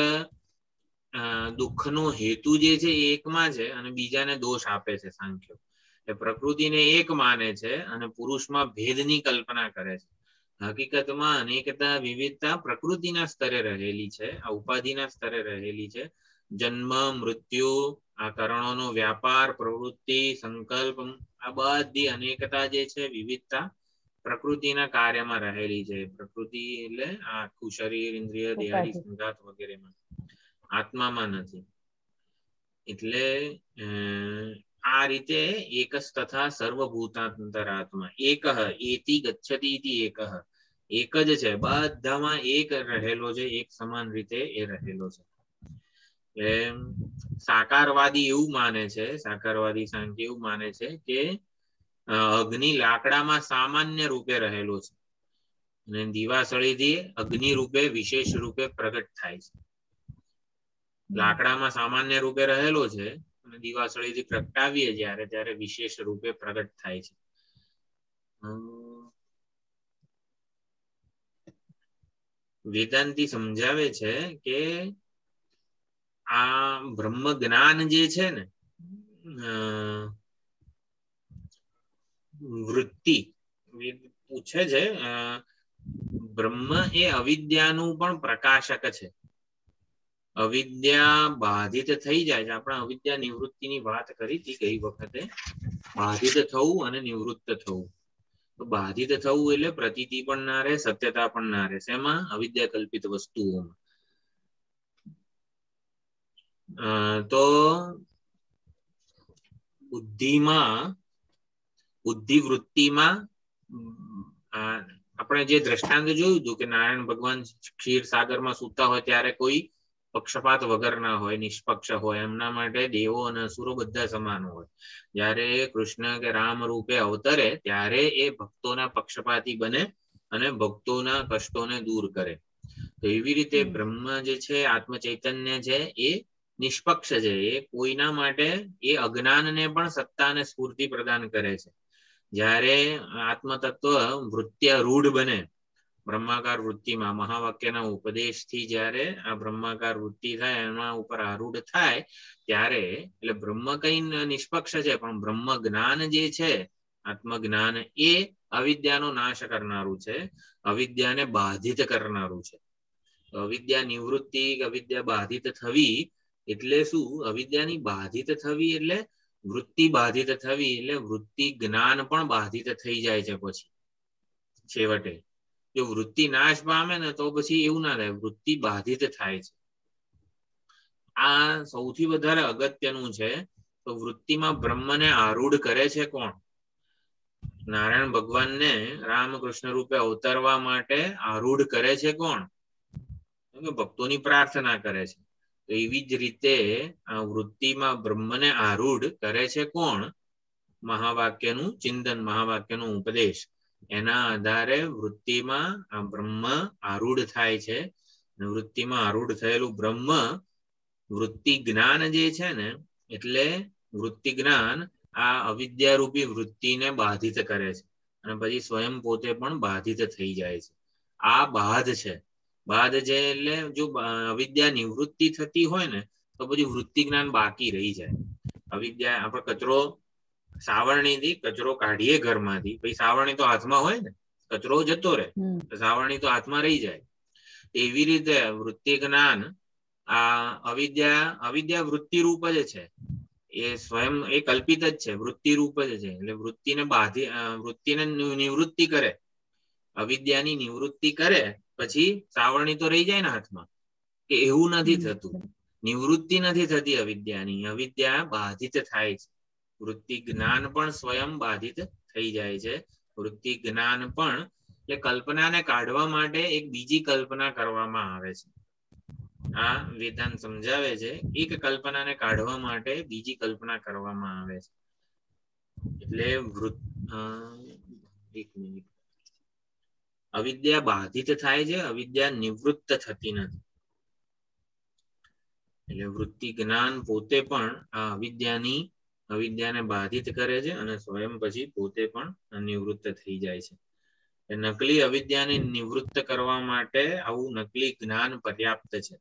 દુઃખનો હેતુ જે છે એ એકમાં છે અને બીજાને દોષ આપે છે સાંખ્યો. એ પ્રકૃતિને એક માને છે અને પુરુષમાં ભેદની કલ્પના કરે છે. હકીકતમાં અનેકતા વિવિધતા પ્રકૃતિના સ્તરે રહેલી છે, આ ઉપાધિના સ્તરે રહેલી છે. જન્મ, મૃત્યુ, આ કરણોનો વ્યાપાર, પ્રવૃત્તિ, સંકલ્પ, આ બધી અનેકતા જે છે, વિવિધતા પ્રકૃતિના કાર્યમાં રહેલી છે. પ્રકૃતિ એટલે આખું શરીર, ઇન્દ્રિય, દેહાદી સંઘાત વગેરેમાં, આત્મામાં નથી. એટલે આ રીતે એકસ તથા સર્વભૂતાંતરાત્મા એકઃ એતિ ગચ્છતિ ઇતિ એકઃ, એક જ છે, બધામાં એક રહેલો છે, એક સમાન રીતે એ રહેલો છે. સાકારવાદી એવું માને છે, સાકારવાદી સાંખ્ય એવું માને છે કે અગ્નિ લાકડામાં સામાન્ય રૂપે રહેલો છે અને દિવાસળીથી અગ્નિ રૂપે વિશેષ રૂપે પ્રગટ થાય છે. લાકડામાં સામાન્ય રૂપે રહેલો છે અને દિવાસળીથી પ્રગટાવીએ જ્યારે ત્યારે વિશેષ રૂપે પ્રગટ થાય છે. વેદાંતી સમજાવે છે કે આ બ્રહ્મ જ્ઞાન જે છે ને વૃત્તિ પૂછે છે, બ્રહ્મ એ અવિદ્યાનું પણ પ્રકાશક છે. અવિદ્યા બાધિત થઈ જાય છે. આપણે અવિદ્યા નિવૃત્તિની વાત કરી હતી ગઈ વખતે. બાધિત થવું અને નિવૃત્ત થવું. તો બાધિત થવું એટલે પ્રતીતિ પણ ના રહે, સત્યતા પણ ના રહે. શેમાં? અવિદ્યા કલ્પિત વસ્તુઓમાં. તો બુદ્ધિ વૃત્તિમાં આપણે જે દ્રષ્ટાંત જોયું હતું કે નારાયણ ભગવાન ક્ષીર સાગરમાં સૂતા હોય ત્યારે કોઈ પક્ષપાત વગરના હોય, નિષ્પક્ષ હોય. એમના માટે દેવો અને અસુરો બધા સમાન હોય. જ્યારે કૃષ્ણ કે રામ રૂપે અવતરે ત્યારે એ ભક્તોના પક્ષપાતી બને અને ભક્તોના કષ્ટોને દૂર કરે. તો એવી રીતે બ્રહ્મ જે છે, આત્મ ચૈતન્ય છે, એ નિષ્પક્ષ છે. એ કોઈના માટે એ અજ્ઞાનને પણ સત્તા અને સ્ફૂર્તિ પ્રદાન કરે છે. જ્યારે આત્મતત્વ વૃત્યારૂઢ બને, બ્રહ્માકાર વૃત્તિમાં મહાવાક્યના ઉપદેશથી જ્યારે આ બ્રહ્માકાર વૃત્તિ થાય, એના ઉપર આરૂઢ થાય ત્યારે, એટલે બ્રહ્મ કઈ નિષ્પક્ષ છે, પણ બ્રહ્મ જ્ઞાન જે છે, આત્મજ્ઞાન, એ અવિદ્યાનો નાશ કરનારું છે, અવિદ્યાને બાધિત કરનારું છે. અવિદ્યા નિવૃત્તિ, અવિદ્યા બાધિત થવી એટલે શું? અવિદ્યાની બાધિત થવી એટલે વૃત્તિ બાધિત થવી એટલે વૃત્તિ જ્ઞાન પણ બાધિત થઈ જાય છે. પછી છેવટે જો વૃત્તિ નાશ પામે ને તો પછી એવું ના થાય, વૃત્તિ બાધિત થાય છે. આ સૌથી વધારે અગત્યનું છે. તો વૃત્તિમાં બ્રહ્મને આરૂઢ કરે છે કોણ? નારાયણ ભગવાનને રામકૃષ્ણ રૂપે અવતરવા માટે આરૂઢ કરે છે કોણ? ભક્તોની પ્રાર્થના કરે છે. તો એવી જ રીતે આ વૃત્તિમાં બ્રહ્મને આરૂઢ કરે છે કોણ? મહાવાક્યનું ચિંતન, મહાવાક્યનો ઉપદેશ. એના આધારે વૃત્તિમાં આ બ્રહ્મ આરૂઢ થાય છે. વૃત્તિમાં આરૂઢ થયેલું બ્રહ્મ વૃત્તિ જ્ઞાન જે છે ને, એટલે વૃત્તિ જ્ઞાન આ અવિદ્યારૂપી વૃત્તિને બાધિત કરે છે અને પછી સ્વયં પોતે પણ બાધિત થઈ જાય છે. આ બાધ છે. બાધ છે એટલે જો અવિદ્યા નિવૃત્તિ થતી હોય ને તો પછી વૃત્તિ જ્ઞાન બાકી રહી જાય. અવિદ્યા, આપણે કચરો સાવરણીથી કચરો કાઢીએ ઘરમાંથી, પછી સાવરણી તો હાથમાં હોય ને, કચરો જતો રહે, સાવરણી તો હાથમાં રહી જાય. એવી રીતે વૃત્તિ જ્ઞાન આ અવિદ્યા વૃત્તિ રૂપ જ છે. એ સ્વયં એ કલ્પિત જ છે, વૃત્તિ રૂપ જ છે. એટલે વૃત્તિને નિવૃત્તિ કરે, અવિદ્યાની નિવૃત્તિ કરે, પછી સાવરણી તો રહી જાય ને હાથમાં. કે એવું નથી થતું, નિવૃત્તિ નથી થતી અવિદ્યાની. અવિદ્યા બાધિત થાય છે. વૃત્તિ જ્ઞાન પણ સ્વયં બાધિત થઈ જાય છે. વૃત્તિ જ્ઞાન પણ એટલે કલ્પનાને કાઢવા માટે એક બીજી કલ્પના કરવામાં આવે છે. આ વેદાંત સમજાવે છે. એક કલ્પનાને કાઢવા માટે બીજી કલ્પના કરવામાં આવે છે. એટલે એક મિનિટ, અવિદ્યા બાધિત થાય છે, અવિદ્યા નિવૃત્ત થતી નથી. એટલે વૃત્તિ જ્ઞાન પોતે પણ આ અવિદ્યાને બાધિત કરે છે અને સ્વયં પછી પોતે પણ નિવૃત્ત થઈ જાય છે. નકલી અવિદ્યાને નિવૃત્ત કરવા માટે આવું નકલી જ્ઞાન પર્યાપ્ત છે.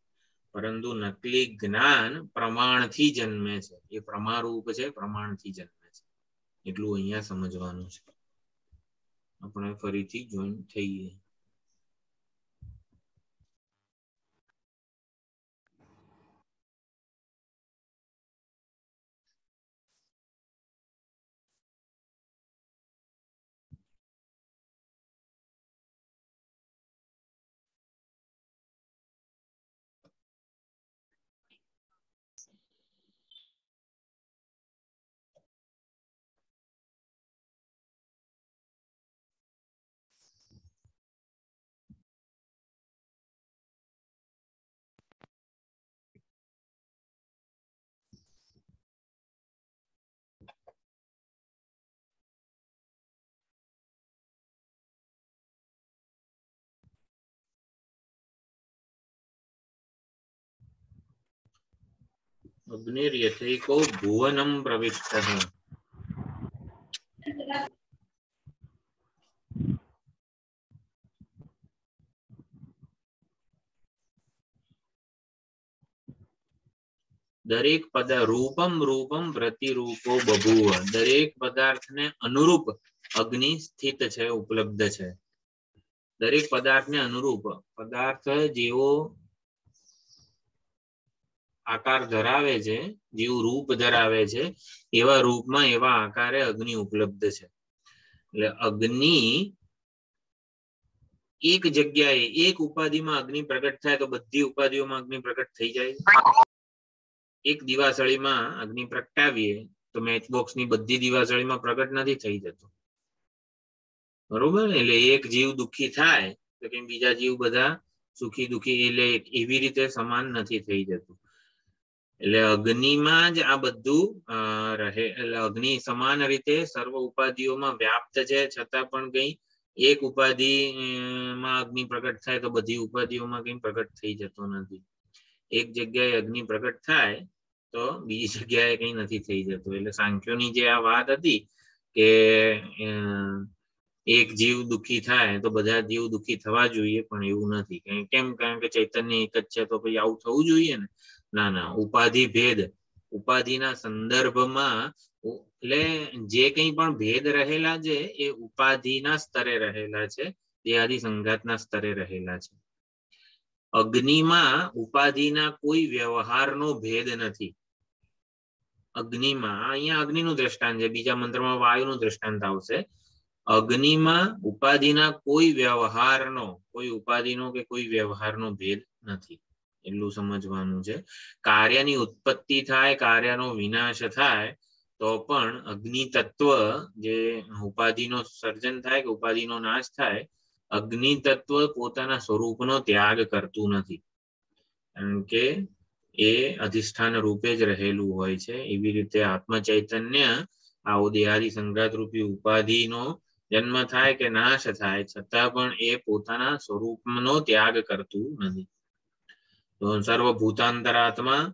પરંતુ નકલી જ્ઞાન પ્રમાણથી જન્મે છે. એ પ્રમારૂપ છે, પ્રમાણથી જન્મે છે. એટલું અહીંયા સમજવાનું છે. આપણે ફરીથી જોઈન થઈએ. अग्निर्यथैको भुवनं प्रविष्टः। દરેક રૂપમ રૂપમ પ્રતિરૂપો બભુવ, દરેક પદાર્થને અનુરૂપ અગ્નિ સ્થિત છે, ઉપલબ્ધ છે. દરેક પદાર્થને અનુરૂપ, પદાર્થ જેવો આકાર ધરાવે છે, જેવું રૂપ ધરાવે છે, એવા રૂપમાં એવા આકારે અગ્નિ ઉપલબ્ધ છે. એટલે અગ્નિ એક જગ્યાએ એક ઉપાધિમાં અગ્નિ પ્રગટ થાય તો બધી ઉપાધિઓમાં અગ્નિ પ્રગટ થઈ જાય. એક દિવાસળીમાં અગ્નિ પ્રગટાવીએ તો મેચબોક્સની બધી દિવાસળીમાં પ્રગટ નથી થઈ જતો, બરોબર. એટલે એક જીવ દુઃખી થાય તો કે બીજા જીવ બધા સુખી દુઃખી, એટલે એવી રીતે સમાન નથી થઈ જતું. એટલે અગ્નિમાં જ આ બધું રહે. એટલે અગ્નિ સમાન રીતે સર્વ ઉપાધિઓમાં વ્યાપ્ત છે, છતાં પણ કઈ એક ઉપાધિમાં અગ્નિ પ્રગટ થાય તો બધી ઉપાધિઓમાં કઈ પ્રગટ થઈ જતો નથી. એક જગ્યાએ અગ્નિ પ્રગટ થાય તો બીજી જગ્યાએ કઈ નથી થઈ જતું. એટલે સાંખ્યોની જે આ વાત હતી કે એક જીવ દુઃખી થાય તો બધા જીવ દુઃખી થવા જોઈએ, પણ એવું નથી. કેમ? કારણ કે ચૈતન્ય એક જ છે તો પછી આવું થવું જોઈએ ને? ના ના, ઉપાધિ ભેદ, ઉપાધિના સંદર્ભમાં, એટલે જે કંઈ પણ ભેદ રહેલા છે એ ઉપાધિના સ્તરે રહેલા છે, દેહાદી સંઘાતના સ્તરે રહેલા છે. અગ્નિમાં ઉપાધિના કોઈ વ્યવહારનો ભેદ નથી. અગ્નિમાં, અહીંયા અગ્નિનું દ્રષ્ટાંત છે, બીજા મંત્રમાં વાયુનું દ્રષ્ટાંત આવશે. અગ્નિમાં ઉપાધિના કોઈ વ્યવહારનો, કોઈ ઉપાધિનો કે કોઈ વ્યવહારનો ભેદ નથી, એટલું સમજવાનું છે. કાર્યની ઉત્પત્તિ થાય, કાર્યનો વિનાશ થાય તો પણ અગ્નિ તત્વ, જે ઉપાધિનો સર્જન થાય કે ઉપાધિનો નાશ થાય, અગ્નિ તત્વ પોતાના સ્વરૂપનો ત્યાગ કરતું નથી, કારણ કે એ અધિષ્ઠાન રૂપે જ રહેલું હોય છે. એવી રીતે આત્મ ચૈતન્ય આવો દેહાદી સંઘાત રૂપી ઉપાધિનો જન્મ થાય કે નાશ થાય, છતાં પણ એ પોતાના સ્વરૂપનો ત્યાગ કરતું નથી. તો સર્વભૂતાંતરાત્મા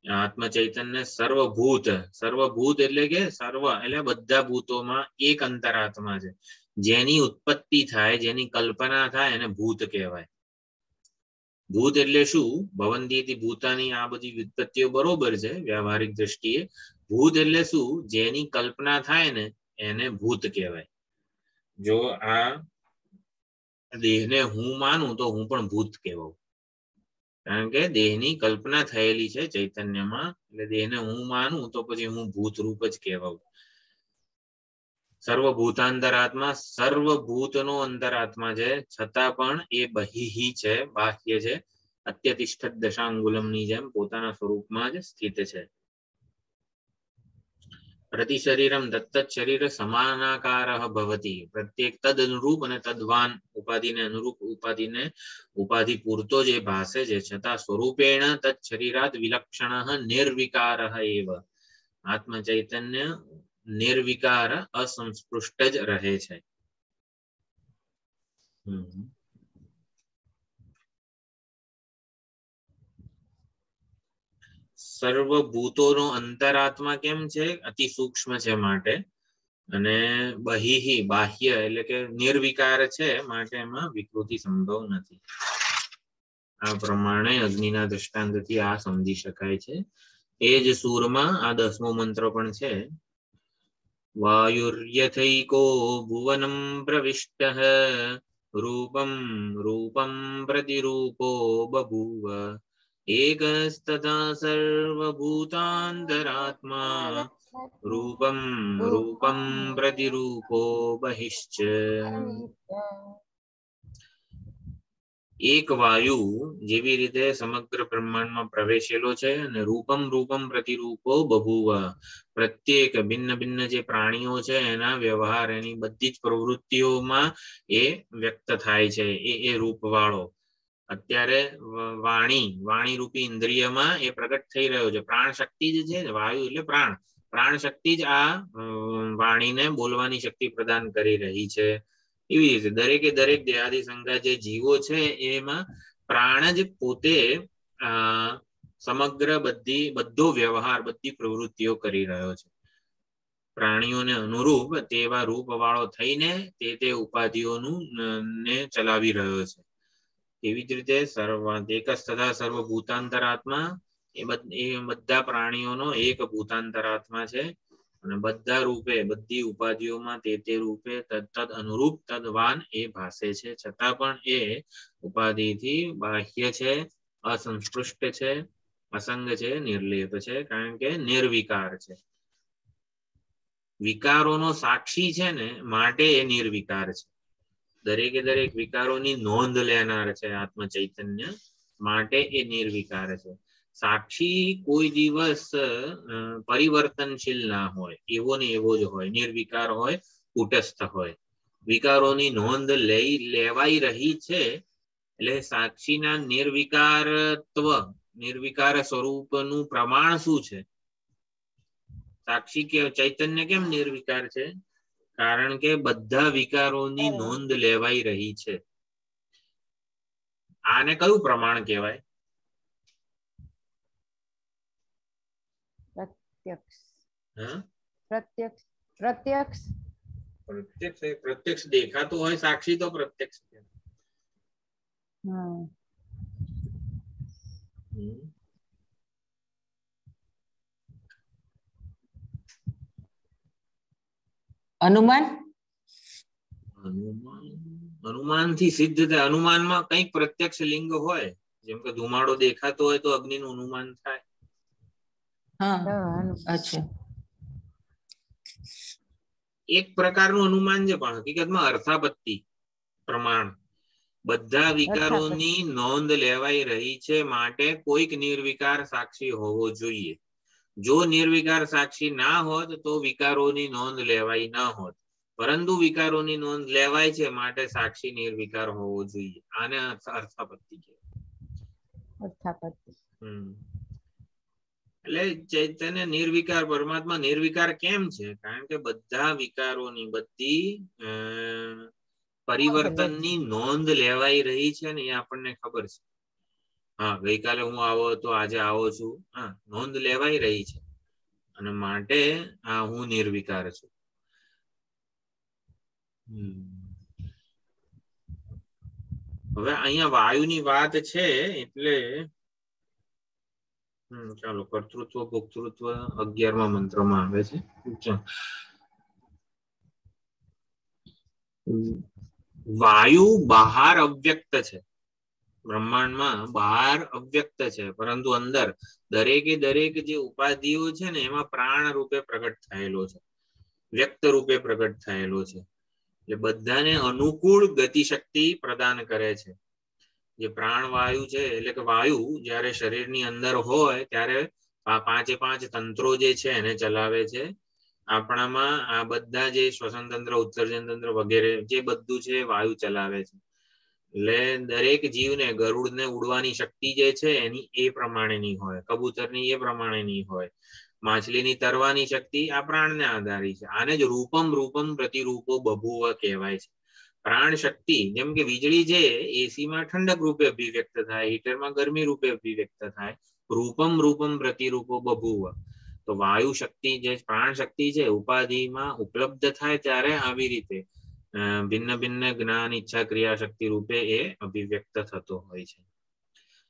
આત્મ ચૈતન્ય સર્વભૂત, સર્વભૂત એટલે કે સર્વ એટલે બધા ભૂતોમાં એક અંતરાત્મા છે. જેની ઉત્પત્તિ થાય, જેની કલ્પના થાય એને ભૂત કહેવાય. ભૂત એટલે શું? ભવંતી ભૂતાની આ બધી વ્યુત્પત્તિઓ બરોબર છે વ્યવહારિક દ્રષ્ટિએ. ભૂત એટલે શું? જેની કલ્પના થાય ને એને ભૂત કહેવાય. જો આ દેહને હું માનું તો હું પણ ભૂત કહેવાઉં, કારણ કે દેહની કલ્પના થયેલી છે ચૈતન્યમાં. એટલે દેહને હું માનું તો પછી હું ભૂત રૂપ જ કહેવાઉં. સર્વભૂતાંતરાત્મા સર્વભૂતનો અંતરાત્મા છે, છતાં પણ એ બહિ છે, બાહ્ય છે. અત્યતિષ્ઠત દશાંગુલમની જેમ પોતાના સ્વરૂપમાં જ સ્થિત છે. પ્રતિ શરીરમ દત્તત શરીર સમાનાકારઃ ભવતિ, પ્રત્યેક તદ અનુરૂપ અને તદ્વાન ઉપાધિને અનુરૂપ ઉપાધિ પૂરતો જે ભાસે છે, છતાં સ્વરૂપેણ તદ શરીરાત વિલક્ષણઃ નિર્વિકારઃ એવ. આત્મ ચૈતન્ય નિર્વિકાર અસંસ્પૃષ્ટ જ રહે છે. સર્વભૂતોનો અંતરાત્મા કેમ છે? અતિ સૂક્ષ્મ છે માટે, અને બહિ બાહ્ય એટલે કે નિર્વિકાર છે માટે એમાં વિકૃતિ સંભવ નથી. આ પ્રમાણે અગ્નિના દ્રષ્ટાંતથી આ સમજી શકાય છે. એ જ સૂરમાં આ 10મો મંત્ર પણ છે. વાયુર્યથૈકો ભુવનમ પ્રવિષ્ટઃ રૂપમ રૂપમ પ્રતિરૂપો બભૂવ એકસ્તથા સર્વભૂતાંતરાત્મા રૂપમ રૂપમ પ્રતિરૂપો બહિશ્ચ. એક વાયુ જેવી રીતે સમગ્ર બ્રહ્માંડમાં પ્રવેશેલો છે, અને રૂપમ રૂપમ પ્રતિરૂપો બભૂવ, પ્રત્યેક ભિન્ન ભિન્ન જે પ્રાણીઓ છે એના વ્યવહાર, એની બધી જ પ્રવૃત્તિઓમાં એ વ્યક્ત થાય છે, એ રૂપવાળો. અત્યારે વાણી રૂપી ઇન્દ્રિયમાં એ પ્રગટ થઈ રહ્યો છે. પ્રાણ શક્તિ જ છે, વાયુ એટલે પ્રાણ શક્તિ જ આ વાણીને બોલવાની શક્તિ પ્રદાન કરી રહી છે. એવી રીતે દરેકે દરેક દેહાદી સંઘાત જે જીવો છે એમાં પ્રાણ જ પોતે સમગ્ર બધો વ્યવહાર, બધી પ્રવૃત્તિઓ કરી રહ્યો છે. પ્રાણીઓને અનુરૂપ તેવા રૂપ વાળો થઈને તે ઉપાધિઓનું ને ચલાવી રહ્યો છે. એવી જ રીતે એકસ તથા સર્વભૂતાંતરાત્મા એ બધા પ્રાણીઓનો એક ભૂતાંતરાત્મા છે અને બધા રૂપે બધી ઉપાધિઓમાં તે રૂપે તદ અનુરૂપ તદવાન એ ભાસે છે, છતાં પણ એ ઉપાધિથી બાહ્ય છે, અસંસ્પૃષ્ટ છે, અસંગ છે, નિર્લેપ છે, કારણ કે નિર્વિકાર છે. વિકારોનો સાક્ષી છે ને માટે એ નિર્વિકાર છે. દરેકે દરેક વિકારોની નોંધ લેનાર છે આત્મ ચૈતન્ય, માટે એ નિર્વિકાર છે. સાક્ષી કોઈ દિવસ પરિવર્તનશીલ ના હોય, એવો ને એવો જ હોય, નિર્વિકાર હોય, કુટસ્થ હોય. વિકારોની નોંધ લેવાઈ રહી છે એટલે સાક્ષીના નિર્વિકાર સ્વરૂપનું પ્રમાણ શું છે? સાક્ષી ચૈતન્ય કેમ નિર્વિકાર છે? કારણ કે બધા વિકારોની નોંધ લેવાઈ રહી છે. આને કયું પ્રમાણ કહેવાય? પ્રત્યક્ષ. હા, પ્રત્યક્ષ. પ્રત્યક્ષ. પ્રત્યક્ષ દેખાતું હોય સાક્ષી તો પ્રત્યક્ષ. અનુમાન. અનુમાનથી સિદ્ધ થાય. અનુમાનમાં કઈક પ્રત્યક્ષ લિંગ હોય, જેમ કે ધુમાડો દેખાતો હોય તો અગ્નિનું અનુમાન થાય. અચ્છા. એક પ્રકારનું અનુમાન છે, પણ હકીકતમાં અર્થાપત્તિ પ્રમાણ. બધા વિકારોની નોંધ લેવાઈ રહી છે માટે કોઈક નિર્વિકાર સાક્ષી હોવો જોઈએ. જો નિર્વિકાર સાક્ષી ના હોત તો વિકારોની નોંધ લેવાઈ ના હોત, પરંતુ વિકારોની નોંધ લેવાય છે માટે સાક્ષી નિર્વિકાર હોવો જોઈએ. આને અર્થાપત્તિ કહેવાય. એટલે ચૈતન્ય નિર્વિકાર, પરમાત્મા નિર્વિકાર કેમ છે? કારણ કે બધા વિકારોની, બધી પરિવર્તનની નોંધ લેવાઈ રહી છે ને એ આપણને ખબર છે. હા, ગઈકાલે હું આવો હતો, આજે આવો છું, હા, નોંધ લેવાઈ રહી છે અને માટે હું નિર્વિકાર છું. હવે અહીંયા વાયુની વાત છે એટલે ચાલો, કર્તૃત્વ ભોક્તૃત્વ 11મા મંત્રમાં આવે છે. વાયુ બહાર અવ્યક્ત છે, બ્રહ્માંડમાં બહાર અવ્યક્ત છે, પરંતુ અંદર દરેકે દરેક જે ઉપાધિઓ છે ને એમાં પ્રાણ રૂપે પ્રગટ થયેલો છે, વ્યક્ત રૂપે પ્રગટ થયેલો છે. એટલે બધાને અનુકૂળ ગતિશક્તિ પ્રદાન કરે છે. જે પ્રાણવાયુ છે, એટલે કે વાયુ જ્યારે શરીરની અંદર હોય ત્યારે પાંચે પાંચ તંત્રો જે છે એને ચલાવે છે. આપણામાં આ બધા જે શ્વસન તંત્ર, ઉત્સર્જન તંત્ર વગેરે જે બધું છે વાયુ ચલાવે છે. એટલે દરેક જીવને, ગરુડને ઉડવાની શક્તિ જે છે એની એ પ્રમાણેની હોય, કબૂતરની એ પ્રમાણેની હોય, માછલીની તરવાની શક્તિ આ પ્રાણને આધારી છે. આને જ રૂપમ પ્રતિરૂપો બભુવ કહેવાય છે. પ્રાણ શક્તિ, જેમ કે વીજળી છે, એસીમાં ઠંડક રૂપે અભિવ્યક્ત થાય, હીટરમાં ગરમી રૂપે અભિવ્યક્ત થાય. રૂપમ પ્રતિરૂપો બભુવ. તો વાયુ શક્તિ જે પ્રાણ શક્તિ છે ઉપાધિમાં ઉપલબ્ધ થાય ત્યારે આવી રીતે ભિન્ન ભિન્ન જ્ઞાન, ઈચ્છા, ક્રિયા શક્તિ રૂપે એ અભિવ્યક્ત થતો હોય છે.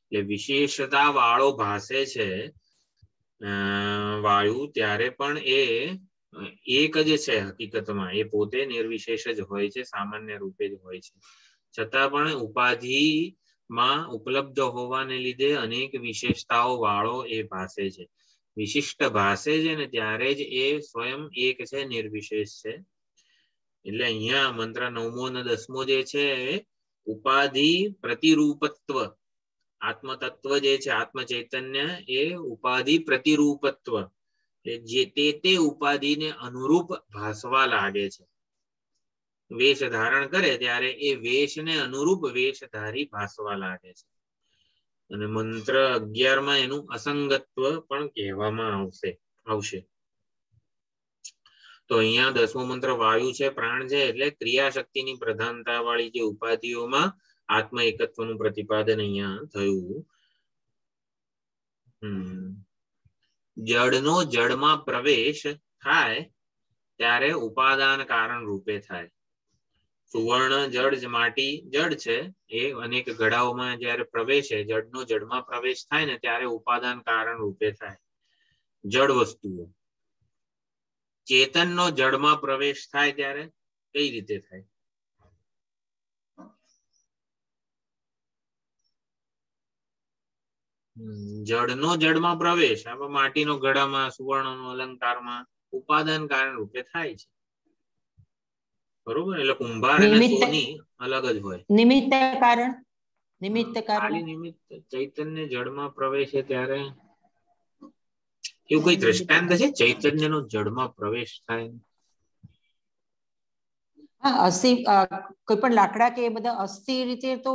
એટલે વિશેષતા વાળો ભાસે છે વાયુ, ત્યારે પણ એ એક જ છે. હકીકતમાં એ પોતે નિર્વિશેષ જ હોય છે, સામાન્ય રૂપે જ હોય છે. છતાં પણ ઉપાધિમાં ઉપલબ્ધ હોવાને લીધે અનેક વિશેષતાઓ વાળો એ ભાસે છે. વિશિષ્ટ ભાસે છે ને ત્યારે જ એ સ્વયં એક છે, નિર્વિશેષ છે. એટલે અહીંયા મંત્ર 9મો અને 10મો જે છે, ઉપાધિ પ્રતિરૂપત્વ, આત્મતત્વ જે છે, આત્મ ચૈતન્ય એ ઉપાધિ પ્રતિરૂપત્વ, જે તે ઉપાધિને અનુરૂપ ભાસવા લાગે છે. વેશ ધારણ કરે ત્યારે એ વેશને અનુરૂપ વેશધારી ભાસવા લાગે છે. અને મંત્ર 11માં એનું અસંગત્વ પણ કહેવામાં આવશે. તો અહીંયા 10મો મંત્ર વાયુ છે, પ્રાણ છે, એટલે ક્રિયાશક્તિની પ્રધાનતા વાળી જે ઉપાધિઓમાં આત્મ એકત્વનું પ્રતિપાદન અહીંયા થયું. જળનો જળમાં પ્રવેશ થાય ત્યારે ઉપાદાન કારણ રૂપે થાય. સુવર્ણ જળ માટી જળ છે એ અનેક ઘડાઓમાં જ્યારે પ્રવેશે, જળનો જળમાં પ્રવેશ થાય ને ત્યારે ઉપાદાન કારણ રૂપે થાય. જળ વસ્તુઓ. ચેતનનો જળમાં પ્રવેશ થાય ત્યારે કઈ રીતે થાય? જળનો જળમાં પ્રવેશ આપણે માટીનો ઘડામાં, સુવર્ણનો અલંકારમાં ઉપાદાન કારણ રૂપે થાય છે. બરોબર? એટલે કુંભાર અને સોની અલગ જ હોય. નિમિત્ત કારણ. નિમિત્ત કારણ. ખાલી નિમિત્ત ચૈતન્ય જળમાં પ્રવેશે ત્યારે એવું કોઈ દ્રષ્ટાંત છે ચૈતન્યનો જળમાં પ્રવેશ થાય? હા, અસ્થિ કોઈ પણ લાકડા કે એ બધા અસ્થિ રીતે તો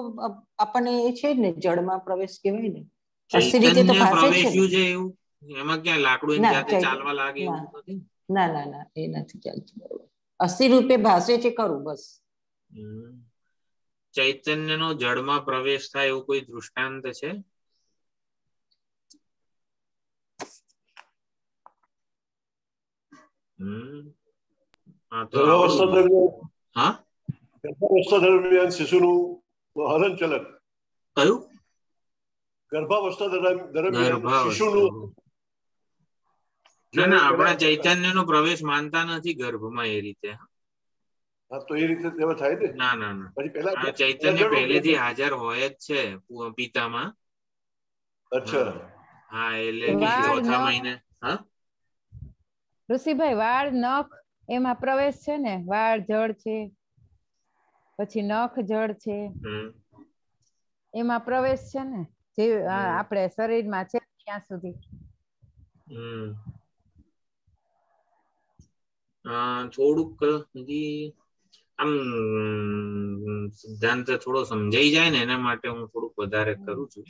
આપણને એ છે જ ને, જળમાં પ્રવેશ કહેવાય ને. અસ્થિ રીતે તો ભાસે જ છે. એવું એમાં ક્યાં લાકડું એની જાતે ચાલવા લાગે એવું નથી. ના ના ના, એ નથી ચાલતું. અસ્થિ રૂપે ભાસે છે ખરું, બસ. ચૈતન્યનો જળમાં પ્રવેશ થાય એવું કોઈ દૃષ્ટાંત છે? ગર્ભાવસ્થા દરમિયાન શિશુનું હલન ચલન. કયું? ગર્ભાવસ્થા દરમિયાન શિશુનું. ના ના, આપણા ચૈતન્યનો પ્રવેશ માનતા નથી ગર્ભમાં એ રીતે. હા, તો એ રીતે થાય ને. ના ના ના, પછી પેલા ચૈતન્ય પહેલેથી હાજર હોય જ છે પિતામાં. અચ્છા. હા, એટલે ચોથા મહિને. હા ઋષિભાઈ, વાળ નખ એમાં પ્રવેશ છે ને. વાળ જળ છે, પછી નખ જળ છે, એમાં પ્રવેશ છે ને. જે આપણે શરીરમાં છે ત્યાં સુધી. થોડુંક આમ સિદ્ધાંત થોડો સમજાઈ જાય ને એના માટે હું થોડુંક વધારે કરું છું.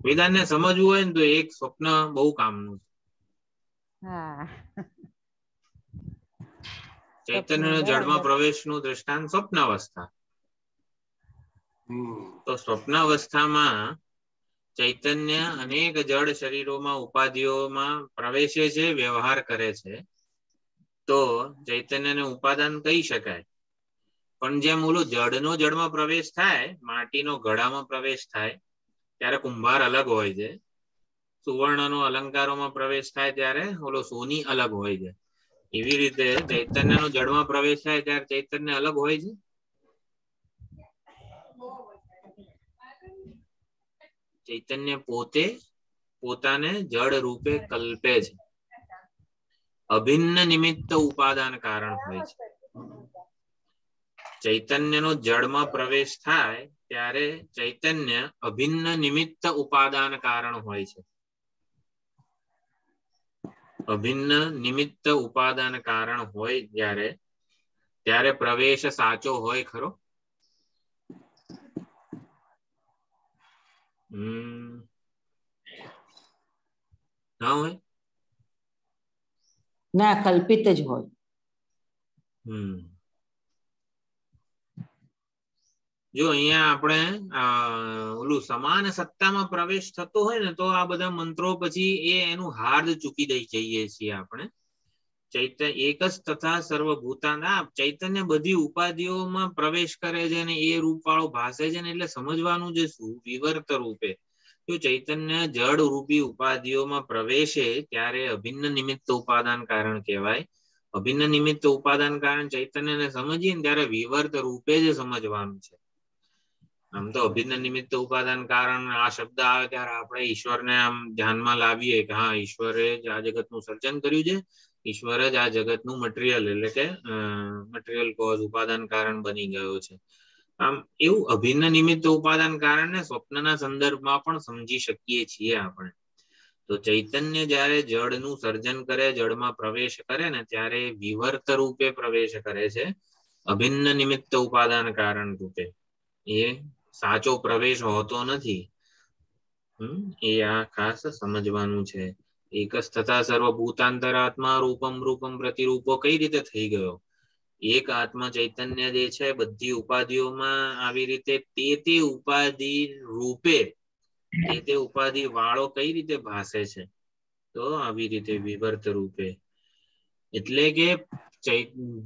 વેદાંતને સમજવું હોય ને તો એક સ્વપ્ન બહુ કામનું છે. ચૈતન્ય જળમાં પ્રવેશનું દ્રષ્ટાંત સ્વપ્નાવસ્થા. તો સ્વપ્નાવસ્થામાં ચૈતન્ય અનેક જળ શરીરોમાં, ઉપાધિઓમાં પ્રવેશે છે, વ્યવહાર કરે છે. તો ચૈતન્યને ઉપાદાન કહી શકાય. પણ જેમ ઓલો જળનો જળમાં પ્રવેશ થાય, માટીનો ઘડામાં પ્રવેશ થાય ત્યારે કુંભાર અલગ હોય છે. સુવર્ણનો અલંકારોમાં પ્રવેશ થાય ત્યારે ઓલો સોની અલગ હોય છે. એવી રીતે ચૈતન્યનો જળમાં પ્રવેશ થાય ત્યારે ચૈતન્ય અલગ હોય છે. ચૈતન્ય પોતે પોતાને જળ રૂપે કલ્પે છે. અભિન્ન નિમિત્ત ઉપાદાન કારણ હોય છે. ચૈતન્યનો જળમાં પ્રવેશ થાય ત્યારે ચૈતન્ય અભિન્ન નિમિત્ત ઉપાદાન કારણ હોય છે. અભિન્ન નિમિત્ત ઉપાદાન કારણ હોય ત્યારે પ્રવેશ સાચો હોય ખરો? ના હોય? ના, કલ્પિત જ હોય. જો અહીંયા આપણે ઓલું સમાન સત્તામાં પ્રવેશ થતો હોય ને તો આ બધા મંત્રો પછી એનું હાર્દ ચૂકી દઈ જઈએ છીએ આપણે. ચૈતન્ય એક જ તથા સર્વભૂતાના, ચૈતન્ય બધી ઉપાધિઓમાં પ્રવેશ કરે છે ને એ રૂપ વાળો ભાસે છે ને, એટલે સમજવાનું છે શું? વિવર્ત રૂપે. જો ચૈતન્ય જળ રૂપી ઉપાધિઓમાં પ્રવેશે ત્યારે અભિન્ન નિમિત્ત ઉપાદાન કારણ કહેવાય. અભિન્ન નિમિત્ત ઉપાદાન કારણ ચૈતન્યને સમજીએ ને ત્યારે વિવર્ત રૂપે જ સમજવાનું છે. આમ તો અભિન્ન નિમિત્ત ઉપાદાન કારણ આ શબ્દ આવે ત્યારે આપણે ઈશ્વરને આમ ધ્યાનમાં લાવીએ કે હા, ઈશ્વરે જ આ જગતનું સર્જન કર્યું છે. ઈશ્વર જ આ જગતનું મટીરિયલ એટલે કે મટીરિયલ કોઝ ઉપાદાન કારણ બની ગયો છે. આમ એવું અભિન્ન નિમિત્ત ઉપાદાન કારણને સ્વપ્નના સંદર્ભમાં પણ સમજી શકીએ છીએ આપણે. તો ચૈતન્ય જ્યારે જળનું સર્જન કરે, જળમાં પ્રવેશ કરે ને ત્યારે વિવર્ત રૂપે પ્રવેશ કરે છે, અભિન્ન નિમિત્ત ઉપાદાન કારણ રૂપે. એ સાચો પ્રવેશ હોતો નથી. એ આ ખાસ સમજવાનું છે. એક જ તથા સર્વભૂતાંતરાત્મા રૂપમ રૂપમ પ્રતિરૂપો કઈ રીતે થઈ ગયો? એક આત્મા ચૈતન્ય જે છે બધી ઉપાધિઓમાં આવી રીતે તે ઉપાધિ રૂપે તે ઉપાધિ વાળો કઈ રીતે ભાસે છે? તો આવી રીતે વિવર્ત રૂપે. એટલે કે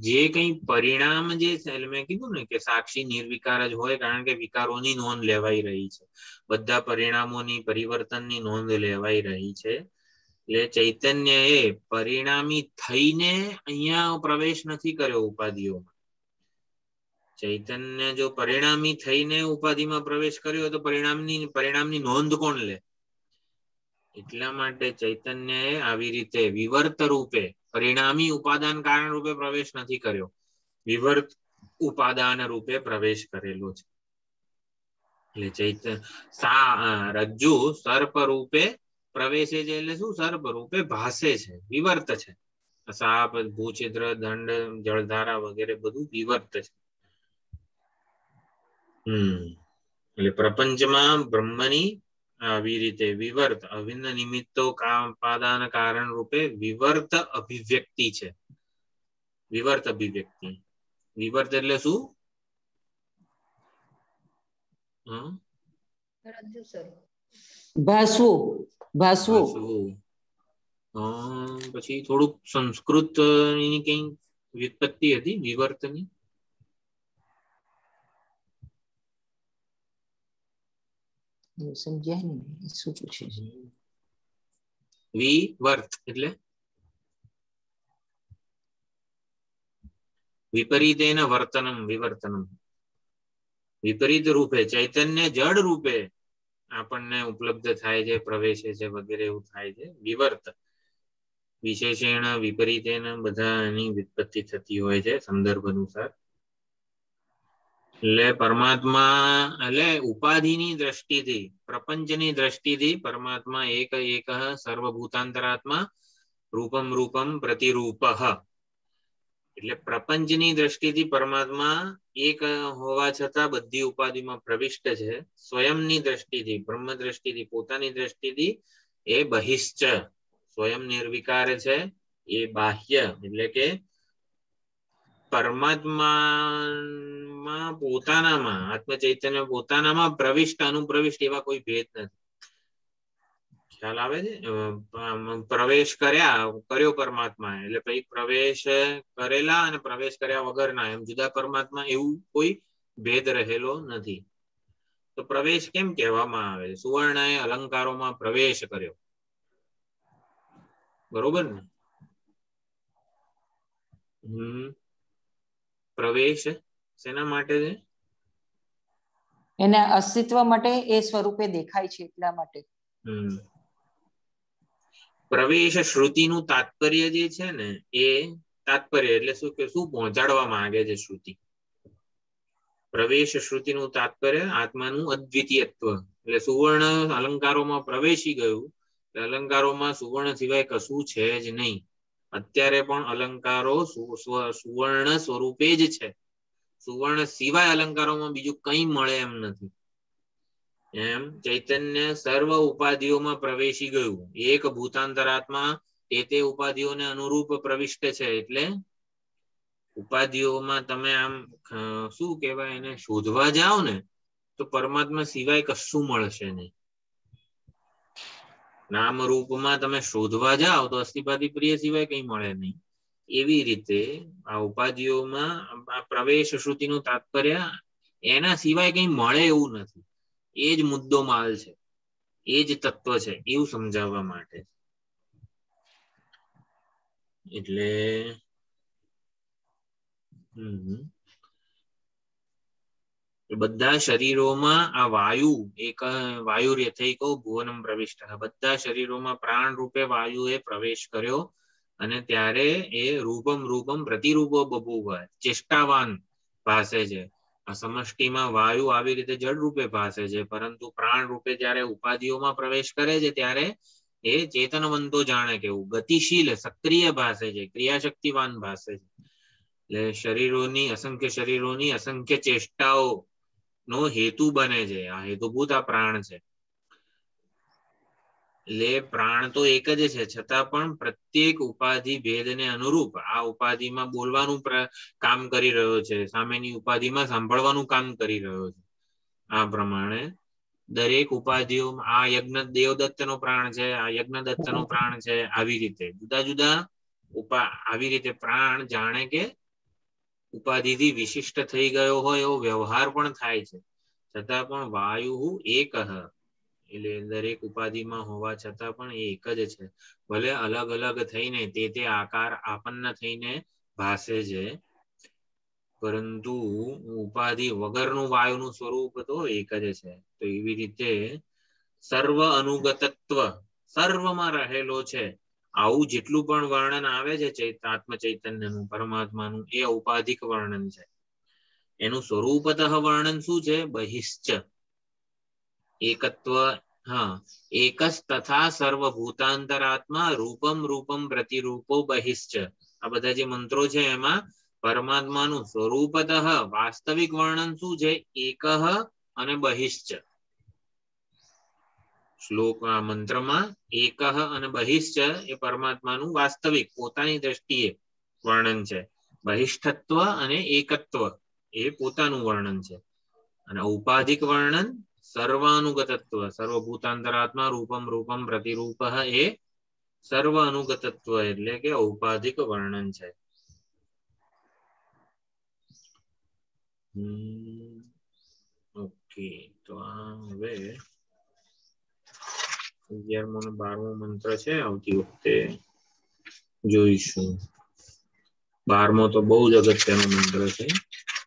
જે કઈ પરિણામ જે મેં કીધું ને કે સાક્ષી નિર્વિકાર જ હોય, કારણ કે વિકારોની નોંધ લેવાઈ રહી છે, બધા પરિણામોની પરિવર્તનની નોંધ લેવાઈ રહી છે. એટલે ચૈતન્ય એ પરિણામી થઈને અહીંયા પ્રવેશ નથી કર્યો ઉપાધિઓમાં. ચૈતન્ય જો પરિણામી થઈને ઉપાધિમાં પ્રવેશ કર્યો તો પરિણામની નોંધ કોણ લે? એટલા માટે ચૈતન્યએ આવી રીતે વિવર્ત રૂપે પરિણામી ઉપાદાન કારણ રૂપે પ્રવેશ નથી કર્યો, વિવર્ત ઉપાદાન રૂપે પ્રવેશ કરેલો છે. એટલે ચૈતન્ય રજ્જુ સર્પ રૂપે પ્રવેશે છે, એટલે શું? સર્પ રૂપે ભાસે છે, વિવર્ત છે. સાપ, ભૂછિદ્ર, દંડ, જળધારા વગેરે બધું વિવર્ત છે. એટલે પ્રપંચમાં બ્રહ્મની આવી રીતે વિવર્ત અભિન્ન નિમિત્તો પાદાન કારણ રૂપે વિવર્ત અભિવ્યક્તિ છે. વિવર્ત અભિવ્યક્તિ. વિવર્ત એટલે શું? ભાસવું. ભાસવું. પછી થોડુંક સંસ્કૃત ની કઈ વ્યુત્પત્તિ હતી વિવર્તની. સમજ્યા ને શું પૂછે છે? વિવર્ત એટલે વિપરીતેન વર્તનમ વિવર્તનમ. વિપરીત રૂપે ચૈતન્ય જડ રૂપે આપણને ઉપલબ્ધ થાય છે, પ્રવેશે છે વગેરે એવું થાય છે. વિવર્ત વિશેષણ વિપરીતેન બધા એની વ્યુત્પત્તિ થતી હોય છે સંદર્ભ અનુસાર. એટલે પરમાત્મા એટલે ઉપાધિની દ્રષ્ટિથી, પ્રપંચની દ્રષ્ટિથી પરમાત્મા એક એક સર્વભૂતાંતરાત્મા રૂપમ રૂપમ પ્રતિરૂપ. એટલે પ્રપંચની દ્રષ્ટિથી પરમાત્મા એક હોવા છતાં બધી ઉપાધિમાં પ્રવિષ્ટ છે. સ્વયંની દ્રષ્ટિથી, બ્રહ્મ દ્રષ્ટિથી, પોતાની દ્રષ્ટિથી એ બહિશ્ચ, સ્વયં નિર્વિકાર છે, એ બાહ્ય. એટલે કે પરમાત્મામાં પોતાનામાં આત્મ ચૈતન્ય પોતાનામાં પ્રવિષ્ટ અનુપ્રવિષ્ટ એવા કોઈ ભેદ નથી. ખ્યાલ આવે છે? પ્રવેશ કર્યો પરમાત્મા એટલે પછી પ્રવેશ કરેલા અને પ્રવેશ કર્યા વગરના એમ જુદા પરમાત્મા એવું કોઈ ભેદ રહેલો નથી. તો પ્રવેશ કેમ કહેવામાં આવે? સુવર્ણ એ અલંકારોમાં પ્રવેશ કર્યો, બરોબર ને? પ્રવેશ શેના માટે છે? એના અસ્તિત્વ માટે, એ સ્વરૂપે દેખાય છે એટલા માટે. પ્રવેશ શ્રુતિનું તાત્પર્ય જે છે ને, એ તાત્પર્ય એટલે શું કે શું પહોંચાડવા માંગે છે શ્રુતિ? પ્રવેશ શ્રુતિનું તાત્પર્ય આત્માનું અદ્વિતીયત્વ. એટલે સુવર્ણ અલંકારોમાં પ્રવેશી ગયું, અલંકારોમાં સુવર્ણ સિવાય કશું છે જ નહીં. અત્યારે પણ અલંકારો સુવર્ણ સ્વરૂપે જ છે. સુવર્ણ સિવાય અલંકારોમાં બીજું કઈ મળે એમ નથી. એમ ચૈતન્ય સર્વ ઉપાધિઓમાં પ્રવેશી ગયું. એક ભૂતાંતરાત્મા તે ઉપાધિઓને અનુરૂપ પ્રવિષ્ટ છે. એટલે ઉપાધિઓમાં તમે આમ શું કહેવાય એને શોધવા જાઓ ને તો પરમાત્મા સિવાય કશું મળશે નહીં. નામ રૂપમાં તમે શોધવા જાઓ તો અસ્થિપાદી પ્રિય સિવાય કઈ મળે નહીં. એવી રીતે આ ઉપાધિઓમાં પ્રવેશ શ્રુતિનું તાત્પર્ય એના સિવાય કઈ મળે એવું નથી. એ જ મુદ્દો માલ છે, એ જ તત્વ છે એવું સમજાવવા માટે. એટલે બધા શરીરોમાં આ વાયુ એક વાયુ યથૈકો ભુવનમ પ્રવિષ્ટ, બધા શરીરોમાં પ્રાણ રૂપે વાયુ એ પ્રવેશ કર્યો અને ત્યારે એ રૂપમ પ્રતિરૂપો બભૂવ, ચેષ્ટાવાન ભાસે છે. આ સમષ્ટિમાં વાયુ આવી રીતે જડ રૂપે ભાસે છે, પરંતુ પ્રાણ રૂપે જયારે ઉપાધિઓમાં પ્રવેશ કરે છે ત્યારે એ ચેતનવંતો જાણે કેવું ગતિશીલ સક્રિય ભાસે છે, ક્રિયાશક્તિવાન ભાસે છે. એટલે શરીરોની અસંખ્ય ચેષ્ટાઓ નો હેતુ બને છે. આ હેતુભૂત આ પ્રાણ છે. એટલે પ્રાણ તો એક જ છે, છતાં પણ પ્રત્યેક ઉપાધિ ભેદને અનુરૂપ આ ઉપાધિમાં બોલવાનું કામ કરી રહ્યો છે, સામેની ઉપાધિમાં સાંભળવાનું કામ કરી રહ્યો છે. આ પ્રમાણે દરેક ઉપાધિઓ આ યજ્ઞ દેવદત્તનો પ્રાણ છે, આ યજ્ઞદત્તનો પ્રાણ છે, આવી રીતે જુદા જુદા આવી રીતે પ્રાણ જાણે કે ઉપાધિથી વિશિષ્ટ થઈ ગયો હોય એવો વ્યવહાર પણ થાય છે, છતાં પણ વાયુ એક એટલે દરેક ઉપાધિમાં હોવા છતાં પણ એ એક જ છે. ભલે અલગ અલગ થઈને તે આકાર આપન્ન થઈને ભાસે છે, પરંતુ ઉપાધિ વગરનું વાયુનું સ્વરૂપ તો એક જ છે. તો એવી રીતે સર્વ અનુગતત્વ સર્વમાં રહેલો છે. આવું જેટલું પણ વર્ણન આવે છે આત્મ ચૈતન્યનું, પરમાત્માનું, એ ઔપાધિક વર્ણન છે. એનું સ્વરૂપતઃ વર્ણન શું છે? બહિશ્ચ એકત્વ. હા, એકસ તથા સર્વભૂતાંતરાત્મા રૂપમ રૂપમ પ્રતિરૂપો બહિશ્ચ. આ બધા જે મંત્રો છે એમાં પરમાત્માનું સ્વરૂપતઃ વાસ્તવિક વર્ણન શું છે? એકહ અને બહિશ્ચ. શ્લોક મંત્રમાં એકહ અને બહિશ્ચ એ પરમાત્માનું વાસ્તવિક પોતાની દ્રષ્ટિએ વર્ણન છે. બહિષ્ઠત્વ અને એકત્વ એ પોતાનું વર્ણન છે. અને ઔપાધિક વર્ણન સર્વાનુગતત્વ સર્વભૂતાંતરાત્મા રૂપમ રૂપમ પ્રતિરૂપ એ સર્વ અનુગતત્વ એટલે કે ઔપાધિક વર્ણન છે. ઓકે, તો આ હવે 11મો અને 12મો મંત્ર છે, આવતી વખતે જોઈશું. 12મો તો બહુ જ અગત્યનો મંત્ર છે.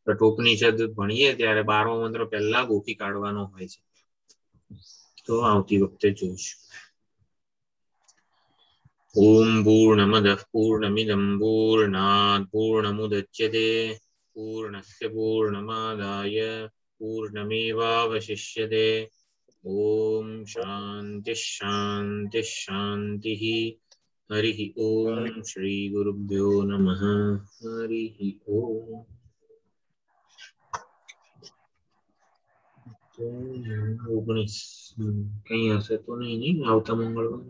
કઠોપનિષદ ભણીએ ત્યારે 12મો મંત્ર પહેલા ગોખી કાઢવાનો હોય છે, તો આવતી વખતે જોઈશું. ઓમ પૂર્ણમદઃ પૂર્ણમિદં પૂર્ણાત પૂર્ણમુદચ્યતે પૂર્ણસ્ય પૂર્ણમાદાય પૂર્ણમેવાવશિષ્યતે. ઓમ શાંતિ શાંતિ શાંતિ. હરિ ઓમ શ્રી ગુરુભ્યો નમઃ. હરિ ઓમ. 19 કઈ હશે તો નહીં આવતા મંગળવાર.